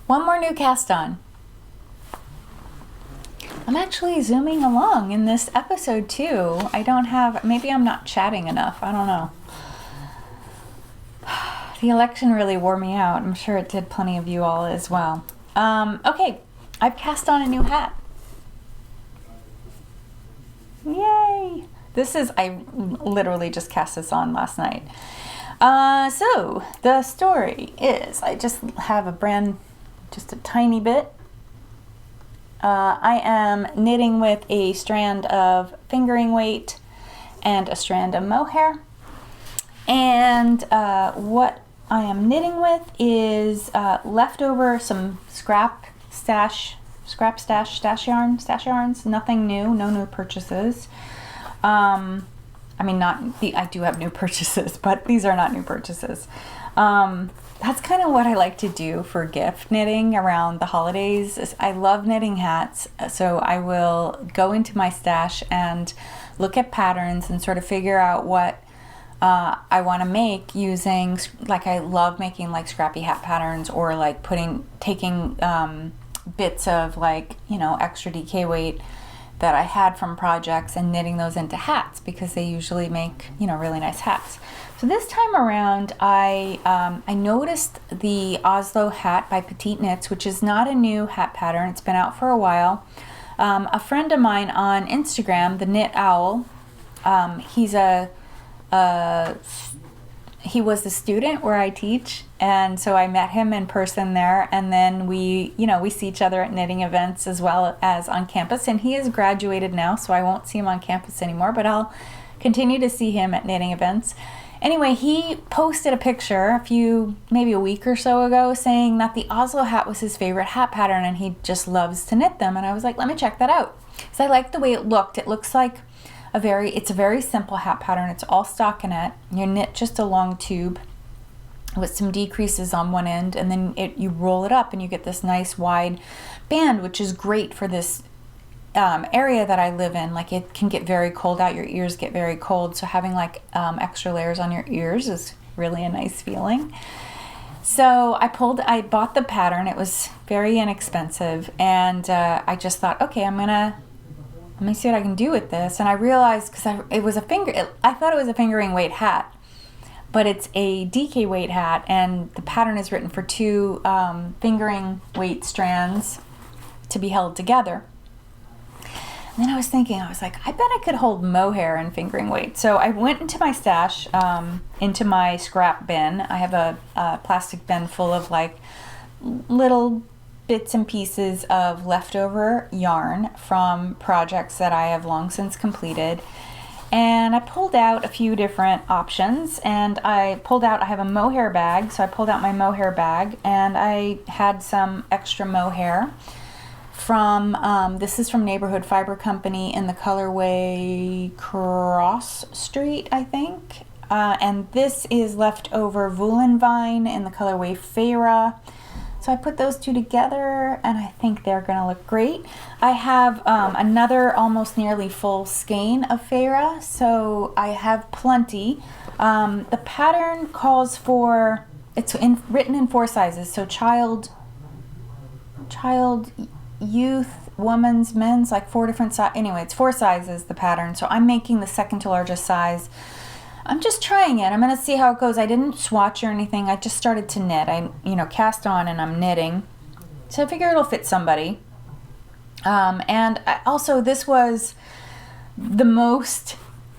One more new cast on. I'm actually zooming along in this episode too. Maybe I'm not chatting enough, I don't know. The election really wore me out. I'm sure it did plenty of you all as well. Okay, I've cast on a new hat. Yay! I literally just cast this on last night. So the story is, I just have just a tiny bit. I am knitting with a strand of fingering weight and a strand of mohair. And what I am knitting with is leftover some stash yarns, nothing new, no new purchases. I do have new purchases, but these are not new purchases. That's kind of what I like to do for gift knitting around the holidays. I love knitting hats, so I will go into my stash and look at patterns and sort of figure out what I want to make using, like, I love making like scrappy hat patterns, or like taking bits of, like, extra DK weight that I had from projects and knitting those into hats, because they usually make, really nice hats. So this time around, I noticed the Oslo hat by Petite Knits, which is not a new hat pattern. It's been out for a while. A friend of mine on Instagram, the Knit Owl, he was the student where I teach, and so I met him in person there, and then we see each other at knitting events as well as on campus, and he has graduated now, so I won't see him on campus anymore, but I'll continue to see him at knitting events. Anyway, he posted a picture maybe a week or so ago, saying that the Oslo hat was his favorite hat pattern and he just loves to knit them, and I was like, let me check that out. So I liked the way it looked. It looks like it's a very simple hat pattern. It's all stockinette. You knit just a long tube with some decreases on one end, and then you roll it up and you get this nice wide band, which is great for this area that I live in. Like, it can get very cold out. Your ears get very cold, so having like extra layers on your ears is really a nice feeling. So I bought the pattern. It was very inexpensive, and I just thought, okay, let me see what I can do with this. And I realized, because I thought it was a fingering weight hat, but it's a DK weight hat, and the pattern is written for 2 fingering weight strands to be held together. And then I was like, I bet I could hold mohair and fingering weight. So I went into my stash, into my scrap bin. I have a plastic bin full of like little bits and pieces of leftover yarn from projects that I have long since completed. And I pulled out a few different options, and I have a mohair bag, so I pulled out my mohair bag, and I had some extra mohair from, this is from Neighborhood Fiber Company in the colorway Cross Street, I think. And this is leftover Woolen Vine in the colorway Feyre. So I put those two together and I think they're gonna look great. I have another almost nearly full skein of Feyre, so I have plenty. The pattern calls for, it's written in 4 sizes, so child, youth, woman's, men's, like 4 different sizes. Anyway, it's 4 sizes, the pattern. So I'm making the second to largest size. I'm just trying it. I'm going to see how it goes. I didn't swatch or anything. I just started to knit. I, cast on and I'm knitting. So I figure it'll fit somebody. And also this was the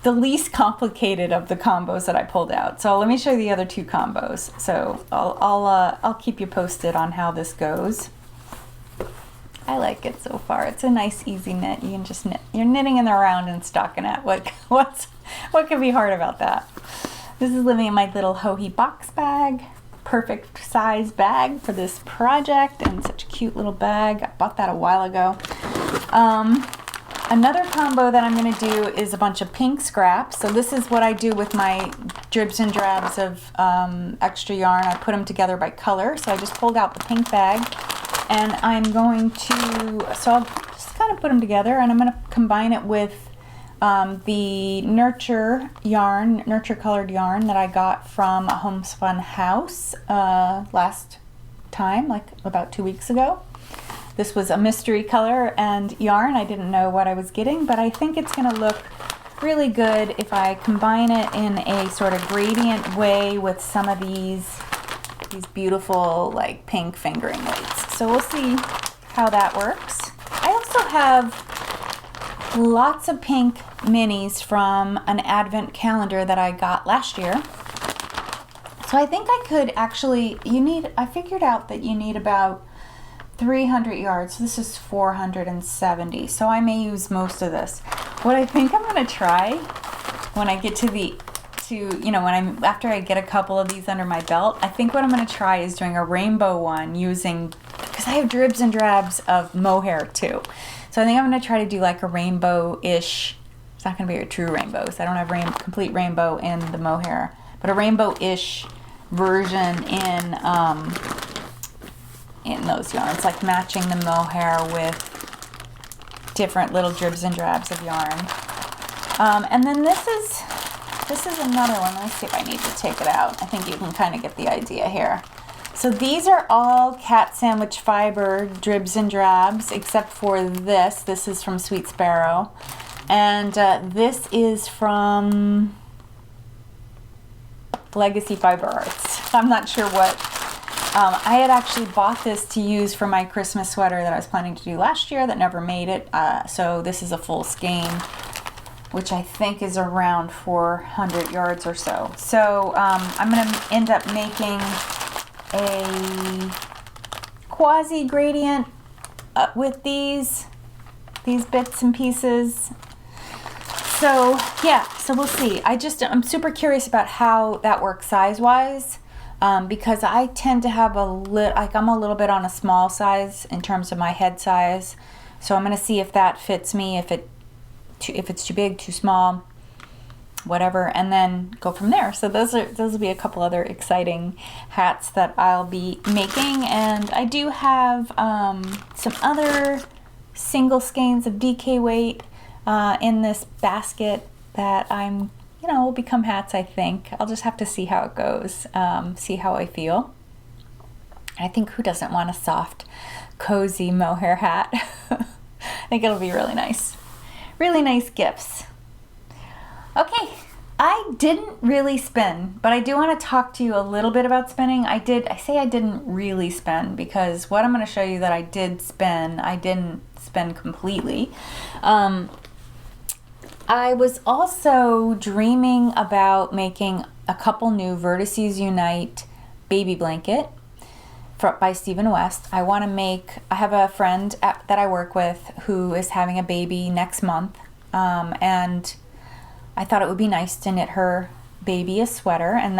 least complicated of the combos that I pulled out. So let me show you the other 2 combos. So I'll keep you posted on how this goes. I like it so far. It's a nice, easy knit. You can just knit. You're knitting in the round and stockinette. What can be hard about that? This is living in my little Hohi box bag. Perfect size bag for this project, and such a cute little bag. I bought that a while ago. Another combo that I'm going to do is a bunch of pink scraps. So this is what I do with my dribs and drabs of extra yarn. I put them together by color. So I just pulled out the pink bag. And I'm going to, so I'll just kind of put them together, and I'm going to combine it with the Nurture colored yarn that I got from a homespun house last time, like about 2 weeks ago. This was a mystery color and yarn. I didn't know what I was getting, but I think it's going to look really good if I combine it in a sort of gradient way with some of these beautiful like pink fingering weights. So we'll see how that works. I also have lots of pink minis from an advent calendar that I got last year. So I think I could actually, I figured out that you need about 300 yards. So this is 470. So I may use most of this. What I think I'm going to try when I get after I get a couple of these under my belt, I think what I'm going to try is doing a rainbow one because I have dribs and drabs of mohair too. So I think I'm going to try to do like a rainbow-ish. It's not going to be a true rainbow, so I don't have complete rainbow in the mohair, but a rainbow-ish version in those yarns, like matching the mohair with different little dribs and drabs of yarn. And then this is another one. Let me see if I need to take it out. I think you can kind of get the idea here. So these are all cat sandwich fiber dribs and drabs, except for this. This is from Sweet Sparrow. And this is from Legacy Fiber Arts. I'm not sure what. I had actually bought this to use for my Christmas sweater that I was planning to do last year that never made it. So this is a full skein, which I think is around 400 yards or so. So I'm going to end up making a quasi gradient with these bits and pieces. So yeah, so we'll see. I'm super curious about how that works size-wise, because I tend to have I'm a little bit on a small size in terms of my head size. So I'm going to see if that fits me, if it's too big, too small, whatever, and then go from there. So those will be a couple other exciting hats that I'll be making. And I do have some other single skeins of DK weight in this basket that will become hats, I think. I'll just have to see how it goes, see how I feel. I think who doesn't want a soft, cozy mohair hat? I think it'll be really nice. Really nice gifts. Okay, I didn't really spin, but I do want to talk to you a little bit about spinning. I say I didn't really spin because what I'm going to show you that I did spin, I didn't spin completely. I was also dreaming about making a couple new Vertices Unite baby blanket by Stephen West. I have a friend that I work with who is having a baby next month, and I thought it would be nice to knit her baby a sweater, and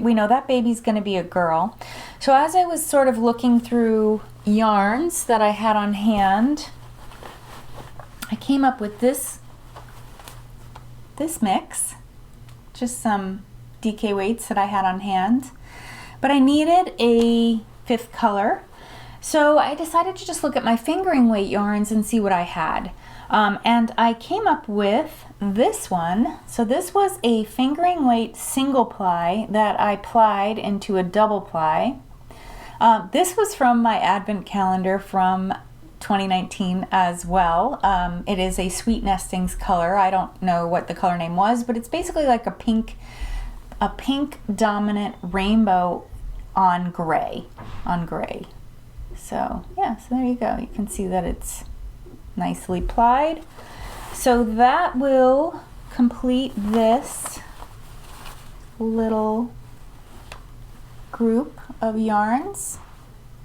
we know that baby's going to be a girl. So as I was sort of looking through yarns that I had on hand, I came up with this mix, just some DK weights that I had on hand, but I needed a 5th color. So I decided to just look at my fingering weight yarns and see what I had. And I came up with this one. So this was a fingering weight single ply that I plied into a double ply. This was from my advent calendar from 2019 as well. It is a Sweet Nestings color. I don't know what the color name was, but it's basically like a pink dominant rainbow on gray. So yeah, so there you go. You can see that it's nicely plied. So that will complete this little group of yarns.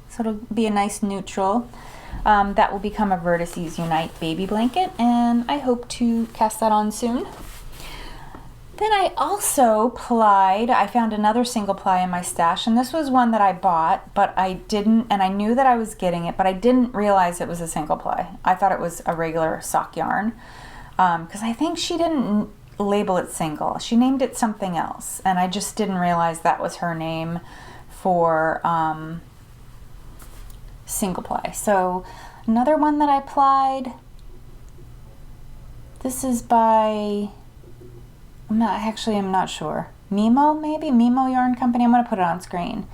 So it'll be a nice neutral. That will become a Vertices Unite baby blanket, and I hope to cast that on soon. Then I also plied, I found another single ply in my stash, and this was one that I bought, but I didn't, and I knew that I was getting it, but I didn't realize it was a single ply. I thought it was a regular sock yarn, because I think she didn't label it single. She named it something else, and I just didn't realize that was her name for single ply. So another one that I plied, this is by, I'm not sure. Mimo, maybe? Mimo Yarn Company. I'm going to put it on screen.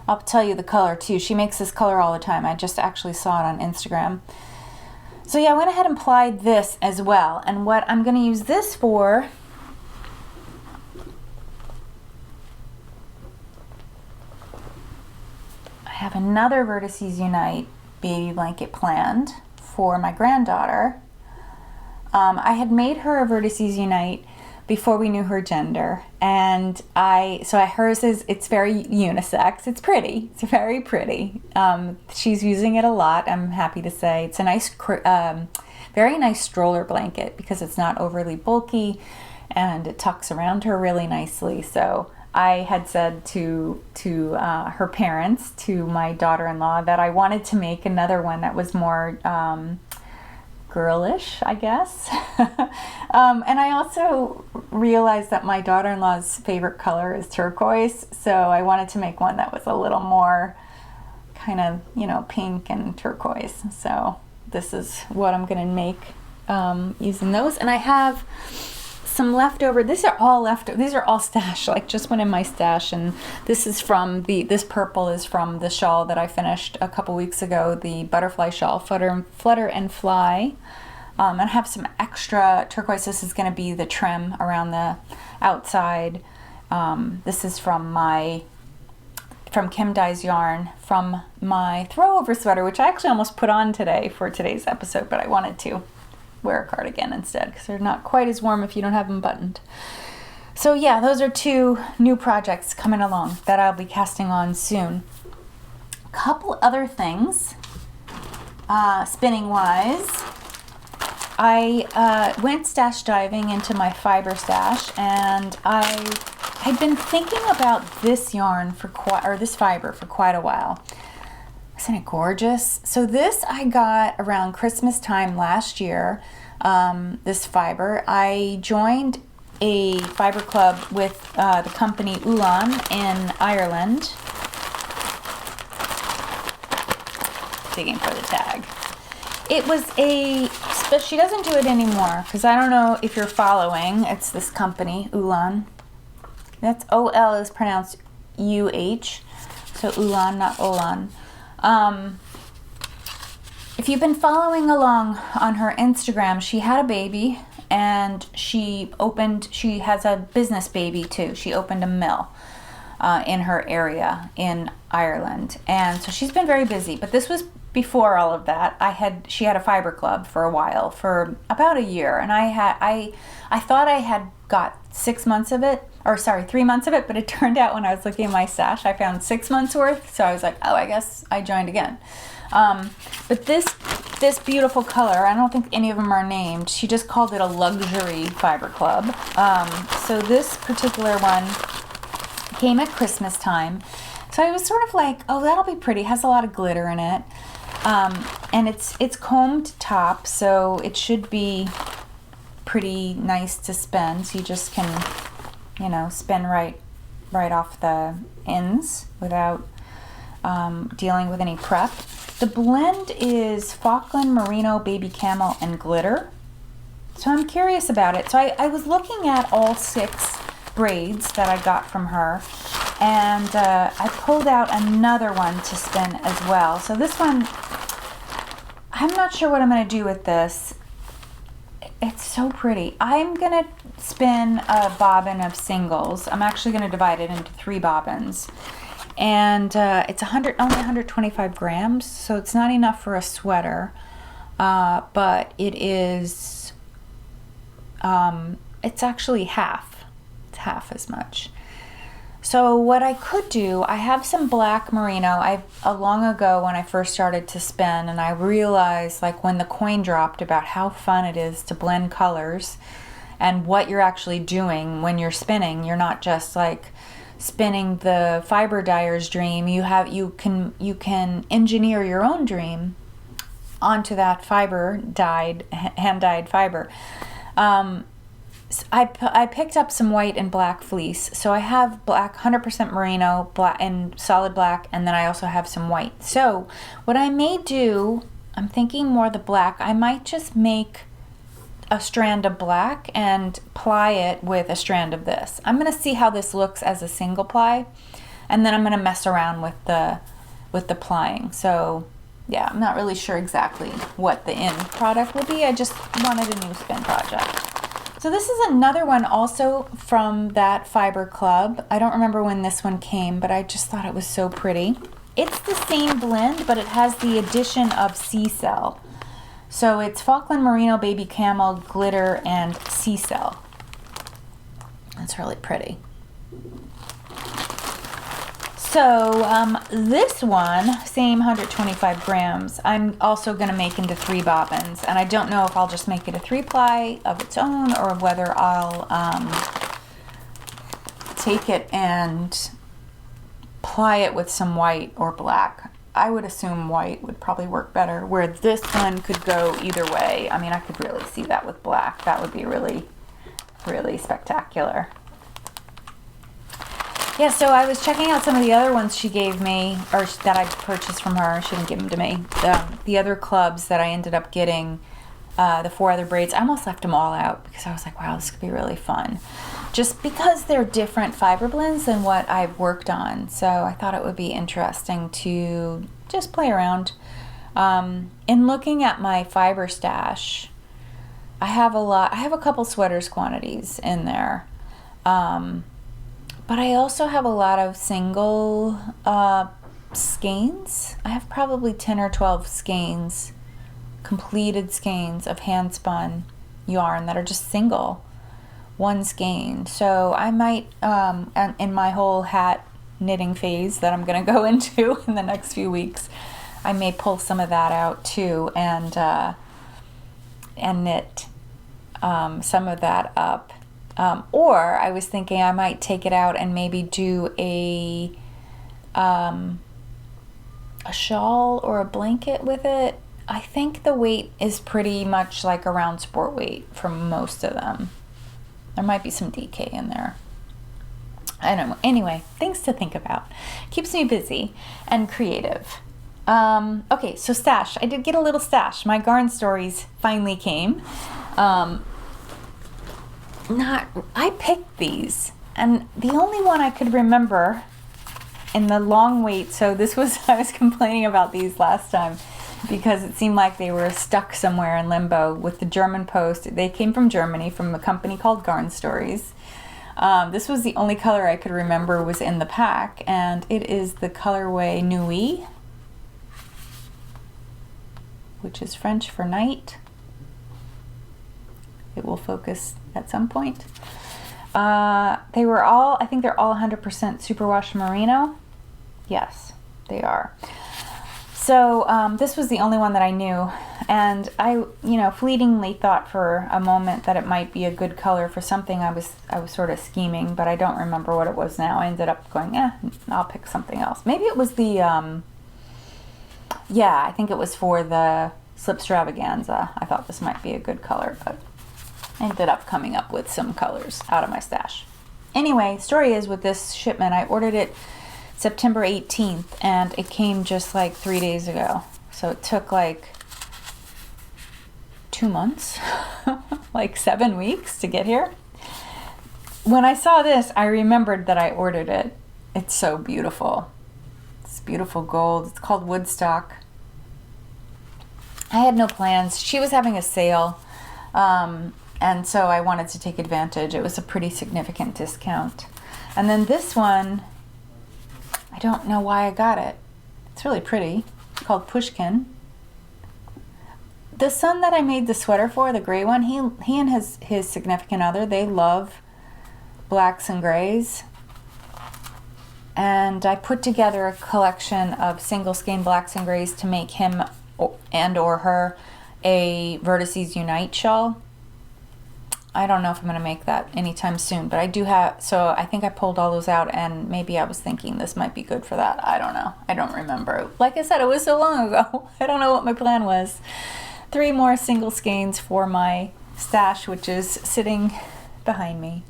I'll tell you the color too. She makes this color all the time. I just actually saw it on Instagram. So yeah, I went ahead and plied this as well. And what I'm going to use this for, I have another Vertices Unite baby blanket planned for my granddaughter. I had made her a Vertices Unite before we knew her gender, and hers is, it's very unisex. It's pretty. It's very pretty. She's using it a lot, I'm happy to say. It's a nice, very nice stroller blanket because it's not overly bulky, and it tucks around her really nicely. So I had said to her parents, to my daughter-in-law, that I wanted to make another one that was more girlish, I guess. And I also realized that my daughter-in-law's favorite color is turquoise, so I wanted to make one that was a little more kind of, pink and turquoise. So this is what I'm going to make using those. And I have some leftover, these are all stash, like just went in my stash, and this is from this purple is from the shawl that I finished a couple weeks ago, the butterfly shawl, Flutter and Fly. And I have some extra turquoise. This is going to be the trim around the outside. This is from Kim Dye's yarn, from my throwover sweater, which I actually almost put on today for today's episode, but I wanted to wear a cardigan instead because they're not quite as warm if you don't have them buttoned. So yeah, those are 2 new projects coming along that I'll be casting on soon. A couple other things, spinning wise. I went stash diving into my fiber stash, and I'd been thinking about this yarn this fiber for quite a while. Isn't it gorgeous? So this I got around Christmas time last year, this fiber. I joined a fiber club with the company Lune in Ireland. Digging for the tag. It was but she doesn't do it anymore, because I don't know if you're following. It's this company, Lune. That's O-L is pronounced U-H. So Lune, not Olan. If you've been following along on her Instagram, she had a baby, and she has a business baby too. She opened a mill in her area in Ireland, and so she's been very busy. But this was before all of that. She had a fiber club for a while, for about a year, and I thought I had got 3 months of it, but it turned out when I was looking at my stash, I found 6 months worth, so I was like, oh, I guess I joined again. But this this beautiful color. I don't think any of them are named. She just called it a luxury fiber club. So this particular one came at Christmas time. So I was sort of like, oh, that'll be pretty. It has a lot of glitter in it. And it's combed top, so it should be pretty nice to spin. So you just can, you know, spin right off the ends without dealing with any prep. The blend is Falkland, Merino, Baby Camel, and Glitter. So I'm curious about it. So I was looking at all 6 braids that I got from her, and I pulled out another one to spin as well. So this one, I'm not sure what I'm going to do with this. It's so pretty. I'm going to spin a bobbin of singles. I'm actually going to divide it into 3 bobbins. And it's only 125 grams, so it's not enough for a sweater, but it is, it's actually half. It's half as much. So what I could do, I have some black merino. Long ago when I first started to spin, and I realized, like, when the coin dropped, about how fun it is to blend colors and what you're actually doing when you're spinning. You're not just like spinning the fiber dyer's dream. You can engineer your own dream onto that hand dyed fiber. I picked up some white and black fleece, so I have black, 100% merino, black and solid black, and then I also have some white. So what I may do, I'm thinking more the black. I might just make a strand of black and ply it with a strand of this. I'm going to see how this looks as a single ply, and then I'm going to mess around with the plying. So yeah, I'm not really sure exactly what the end product will be. I just wanted a new spin project. So this is another one also from that fiber club. I don't remember when this one came, but I just thought it was so pretty. It's the same blend, but it has the addition of sea cell. So it's Falkland, Merino, Baby Camel, Glitter, and Sea Cell. That's really pretty. So this one, same 125 grams, I'm also going to make into 3 bobbins. And I don't know if I'll just make it a 3-ply of its own, or whether I'll take it and ply it with some white or black. I would assume white would probably work better, where this one could go either way. I mean, I could really see that with black. That would be really, really spectacular. Yeah, so I was checking out some of the other ones she gave me, or that I purchased from her. She didn't give them to me. The other clubs that I ended up getting, the 4 other braids, I almost left them all out because I was like, wow, this could be really fun. Just because they're different fiber blends than what I've worked on. So I thought it would be interesting to just play around. In looking at my fiber stash, I have a couple sweaters quantities in there. But I also have a lot of single skeins. I have probably 10 or 12 skeins, completed skeins of handspun yarn that are just single, one skein. So I might, in my whole hat knitting phase that I'm going to go into in the next few weeks, I may pull some of that out too, and knit some of that up. Or I was thinking I might take it out and maybe do a shawl or a blanket with it. I think the weight is pretty much like around sport weight for most of them. There might be some DK in there. I don't know. Anyway, things to think about. Keeps me busy and creative. Okay, so stash. I did get a little stash. My GarnStories finally came. I picked these, and the only one I could remember in the long wait, so I was complaining about these last time because it seemed like they were stuck somewhere in limbo with the German post. They came from Germany, from a company called GarnStories. This was the only color I could remember was in the pack, and it is the colorway Nuit, which is French for night. It will focus at some point. I think they're all 100% superwash merino. Yes, they are. So this was the only one that I knew. And I, fleetingly thought for a moment that it might be a good color for something I was sort of scheming, but I don't remember what it was now. I ended up going, I'll pick something else. Maybe it was the, I think it was for the Slipstravaganza. I thought this might be a good color, but I ended up coming up with some colors out of my stash. Anyway, story is with this shipment, I ordered it September 18th, and it came just like 3 days ago. So it took like 2 months, like 7 weeks to get here. When I saw this, I remembered that I ordered it. It's so beautiful. It's beautiful gold. It's called Woodstock. I had no plans. She was having a sale, and so I wanted to take advantage. It was a pretty significant discount. And then this one, I don't know why I got it. It's really pretty. It's called Pushkin. The son that I made the sweater for, the gray one, he and his significant other, they love blacks and grays. And I put together a collection of single skein blacks and grays to make him and or her a Vertices Unite shawl. I don't know if I'm going to make that anytime soon, but I do have, so I think I pulled all those out, and maybe I was thinking this might be good for that. I don't know. I don't remember. Like I said, it was so long ago. I don't know what my plan was. 3 more single skeins for my stash, which is sitting behind me.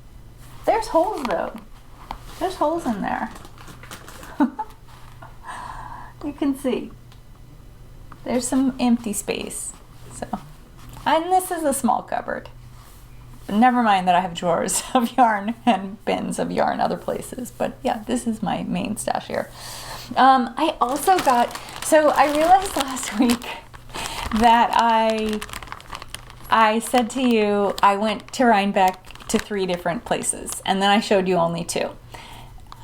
There's holes though. There's holes in there. You can see. There's some empty space. So, and this is a small cupboard. But never mind that I have drawers of yarn and bins of yarn other places. But yeah, this is my main stash here. I also got, so I realized last week that I said to you, I went to Rhinebeck to 3 different places, and then I showed you only 2.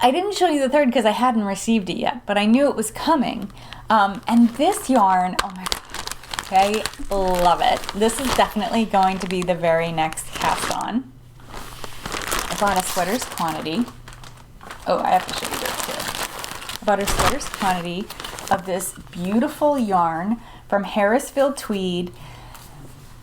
I didn't show you the 3rd because I hadn't received it yet, but I knew it was coming. And this yarn, oh my god, okay, love it. This is definitely going to be the very next cast on. I bought a sweater's quantity. Oh, I have to show you this too. I bought a sweater's quantity of this beautiful yarn from Harrisville Tweed.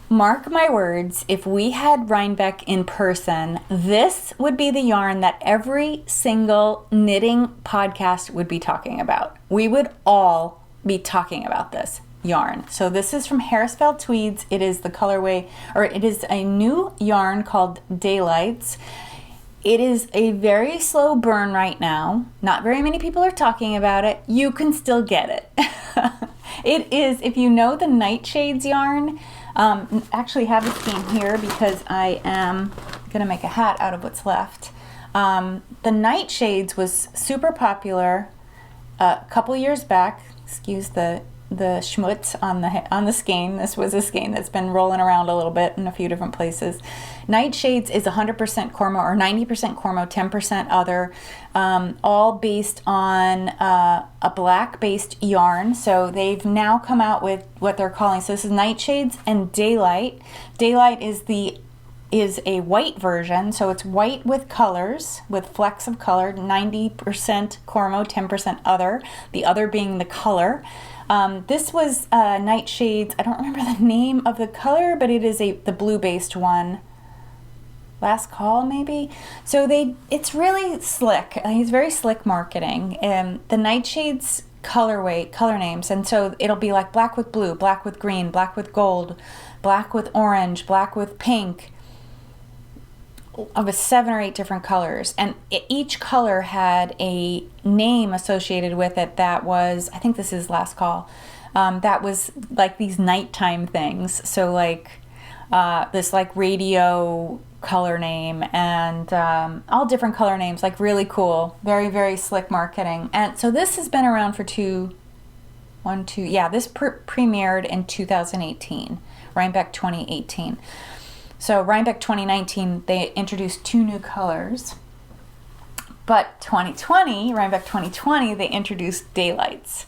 Mark my words, if we had Rhinebeck in person, this would be the yarn that every single knitting podcast would be talking about. We would all be talking about this yarn. So this is from Harrisville Tweeds. It is the colorway, or it is a new yarn called Daylights. It is a very slow burn right now. Not very many people are talking about it. You can still get it. It is, if you know the Nightshades yarn, actually have a skein here because I am gonna make a hat out of what's left. The Nightshades was super popular a couple years back. Excuse the schmutz on the skein. This was a skein that's been rolling around a little bit in a few different places. Nightshades is 100% Cormo or 90% Cormo, 10% other, all based on a black-based yarn. So they've now come out with what they're calling, so this is Nightshades and Daylight. Daylight is a white version, so it's white with colors, with flecks of color, 90% Cormo, 10% other, the other being the color. This was Nightshades, I don't remember the name of the color, but it is the blue-based one. Last Call, maybe? So it's really slick. He's very slick marketing. The Nightshades color names, and so it'll be like black with blue, black with green, black with gold, black with orange, black with pink, of 7 or 8 different colors, and each color had a name associated with it that was, I think this is Last Call, that was like these nighttime things. So like this like radio color name, and all different color names, like really cool, very, very slick marketing. And so this has been around for this premiered in 2018, Rhinebeck 2018. So Rhinebeck 2019, they introduced 2 new colors. But Rhinebeck 2020, they introduced Daylights.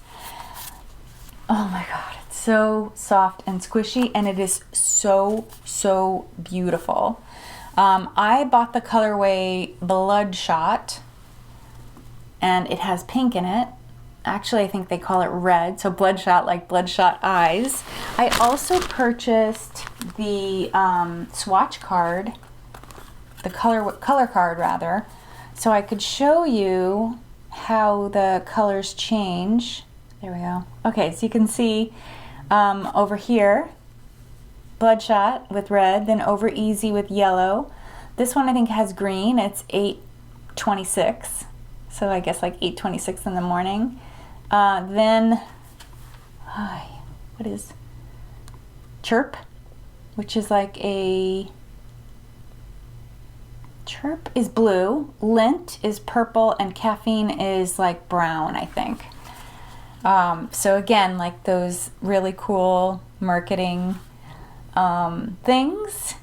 Oh my God, it's so soft and squishy, and it is so, so beautiful. I bought the colorway Bloodshot, and it has pink in it. actually I think they call it red, so bloodshot, like bloodshot eyes. I also purchased the swatch card, the color card rather, so I could show you how the colors change. There we go. Okay, so you can see over here, bloodshot with red, then over easy with yellow. This one I think has green. It's 8:26, so I guess like 8:26 in the morning. Then, what is Chirp, which is like a, Chirp is blue, Lint is purple, and Caffeine is like brown, I think. So again, like those really cool marketing things.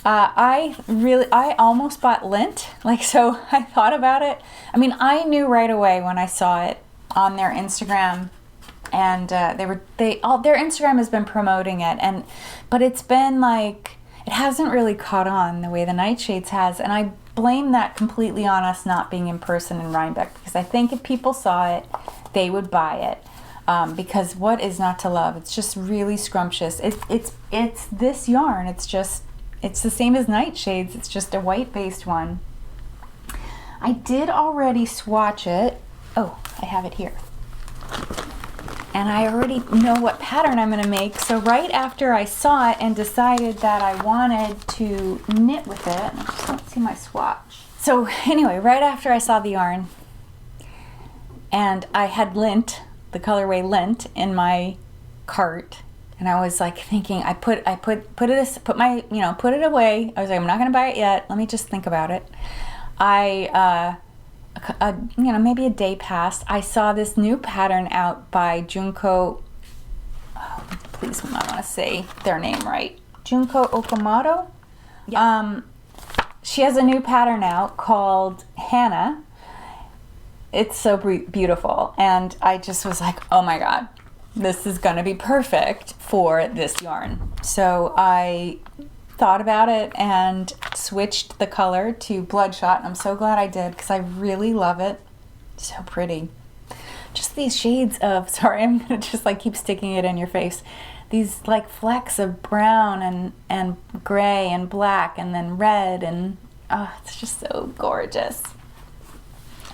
I almost bought Lint, like, so I thought about it. I mean, I knew right away when I saw it on their Instagram, and their Instagram has been promoting it, but it's been like, it hasn't really caught on the way the Nightshades has, and I blame that completely on us not being in person in Rhinebeck, because I think if people saw it, they would buy it. Because what is not to love? It's just really scrumptious. It's this yarn. It's the same as Nightshades. It's just a white-based one. I did already swatch it. Oh, I have it here. And I already know what pattern I'm gonna make. So right after I saw it and decided that I wanted to knit with it, I just don't see my swatch. So anyway, right after I saw the yarn, and I had Lint, the colorway Lint, in my cart, and I was like thinking, I put it away. I was like, I'm not gonna buy it yet. Let me just think about it. Maybe a day passed. I saw this new pattern out by Junko. Oh, please, I want to say their name right. Junko Okamoto. Yeah. She has a new pattern out called Hannah. It's so beautiful, and I just was like, oh my god, this is gonna be perfect for this yarn. So I thought about it and switched the color to Bloodshot, and I'm so glad I did, because I really love it. So pretty. Just these shades of, sorry, I'm gonna just like keep sticking it in your face. These like flecks of brown and gray and black and then red, and oh, it's just so gorgeous.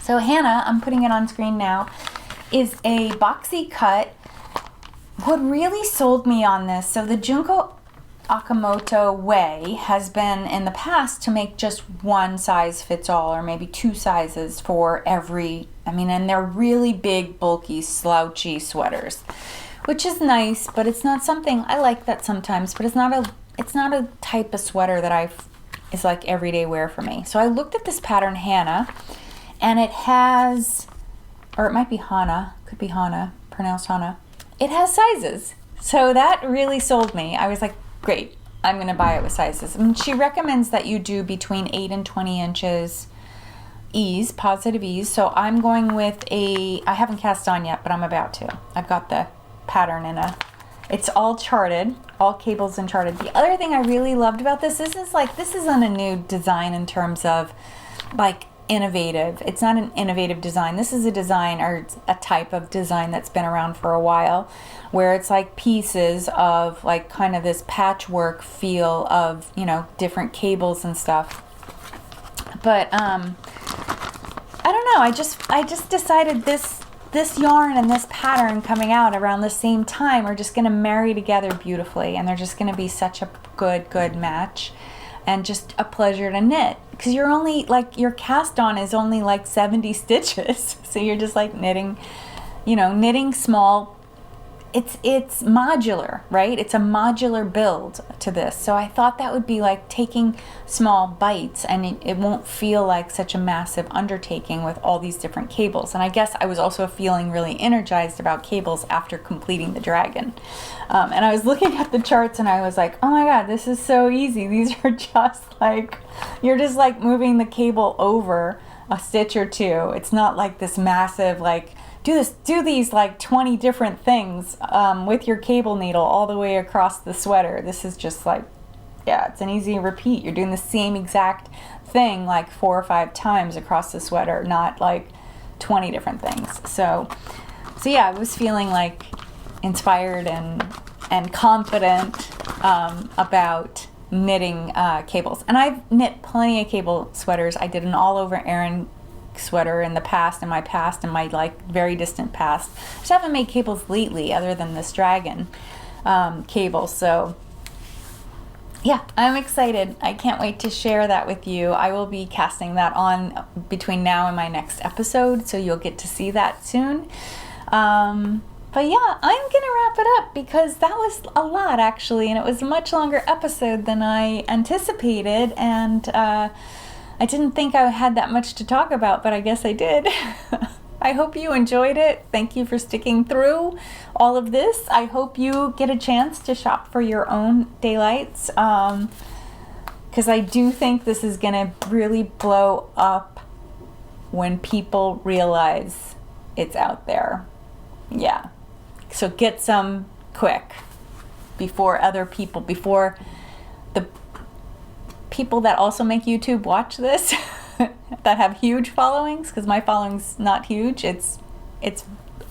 So Hannah, I'm putting it on screen now, is a boxy cut. What really sold me on this, so the Junko Okamoto way has been in the past to make just one size fits all, or maybe two sizes for every, and they're really big, bulky, slouchy sweaters, which is nice, but it's not something, I like that sometimes, but it's not a type of sweater that is like everyday wear for me. So I looked at this pattern, Hannah, and it has, or it might be Hana, could be Hana, pronounced Hana. It has sizes. So that really sold me. I was like, great, I'm gonna buy it with sizes. She recommends that you do between 8 and 20 inches ease, positive ease. So I'm going with I haven't cast on yet, but I'm about to. I've got the pattern it's all charted, all cables and charted. The other thing I really loved about this is this isn't a new design in terms of like innovative. It's not an innovative design. This is a design, or a type of design that's been around for a while, where it's like pieces of like kind of this patchwork feel of, different cables and stuff. But I don't know, I just decided this yarn and this pattern coming out around the same time are just going to marry together beautifully, and they're just going to be such a good match, and just a pleasure to knit, because you're only like, your cast on is only like 70 stitches, so you're just like knitting small. It's modular, right? It's a modular build to this. So I thought that would be like taking small bites, and it won't feel like such a massive undertaking with all these different cables. And I guess I was also feeling really energized about cables after completing the dragon. And I was looking at the charts, and I was like, oh my god, this is so easy. These are just like, you're just like moving the cable over a stitch or two. It's not like this massive like, do these like 20 different things with your cable needle all the way across the sweater. This is just like, yeah, it's an easy repeat. You're doing the same exact thing like 4 or 5 times across the sweater, not like 20 different things. So So yeah, I was feeling like inspired and confident about knitting cables. And I've knit plenty of cable sweaters. I did an all over Aran sweater in the past, in my like very distant past. I just haven't made cables lately other than this dragon cable. So yeah, I'm excited. I can't wait to share that with you. I will be casting that on between now and my next episode, so you'll get to see that soon. But yeah, I'm gonna wrap it up because that was a lot actually, and it was a much longer episode than I anticipated, and I didn't think I had that much to talk about, but I guess I did. I hope you enjoyed it. Thank you for sticking through all of this. I hope you get a chance to shop for your own daylights, because I do think this is gonna really blow up when people realize it's out there. Yeah. So get some quick before the people that also make YouTube watch this that have huge followings, because my following's not huge. It's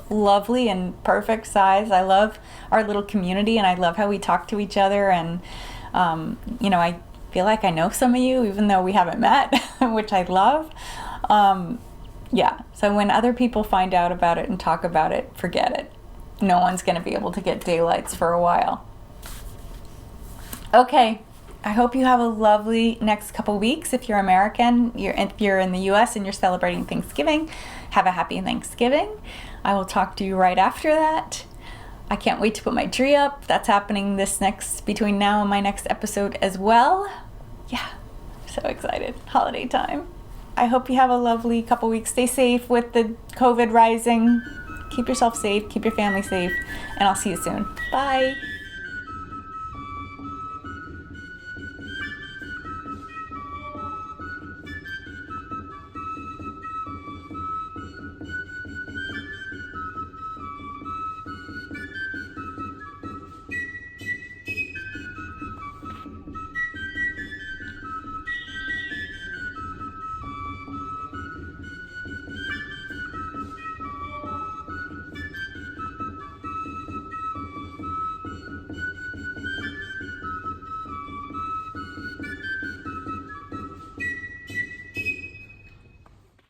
lovely and perfect size. I love our little community, and I love how we talk to each other, and I feel like I know some of you even though we haven't met, which I love. Yeah, so when other people find out about it and talk about it, forget it. No one's going to be able to get daylights for a while. Okay, I hope you have a lovely next couple weeks. If you're American, if you're in the US and you're celebrating Thanksgiving, have a happy Thanksgiving. I will talk to you right after that. I can't wait to put my tree up. That's happening between now and my next episode as well. Yeah, I'm so excited. Holiday time. I hope you have a lovely couple weeks. Stay safe with the COVID rising. Keep yourself safe, keep your family safe, and I'll see you soon. Bye.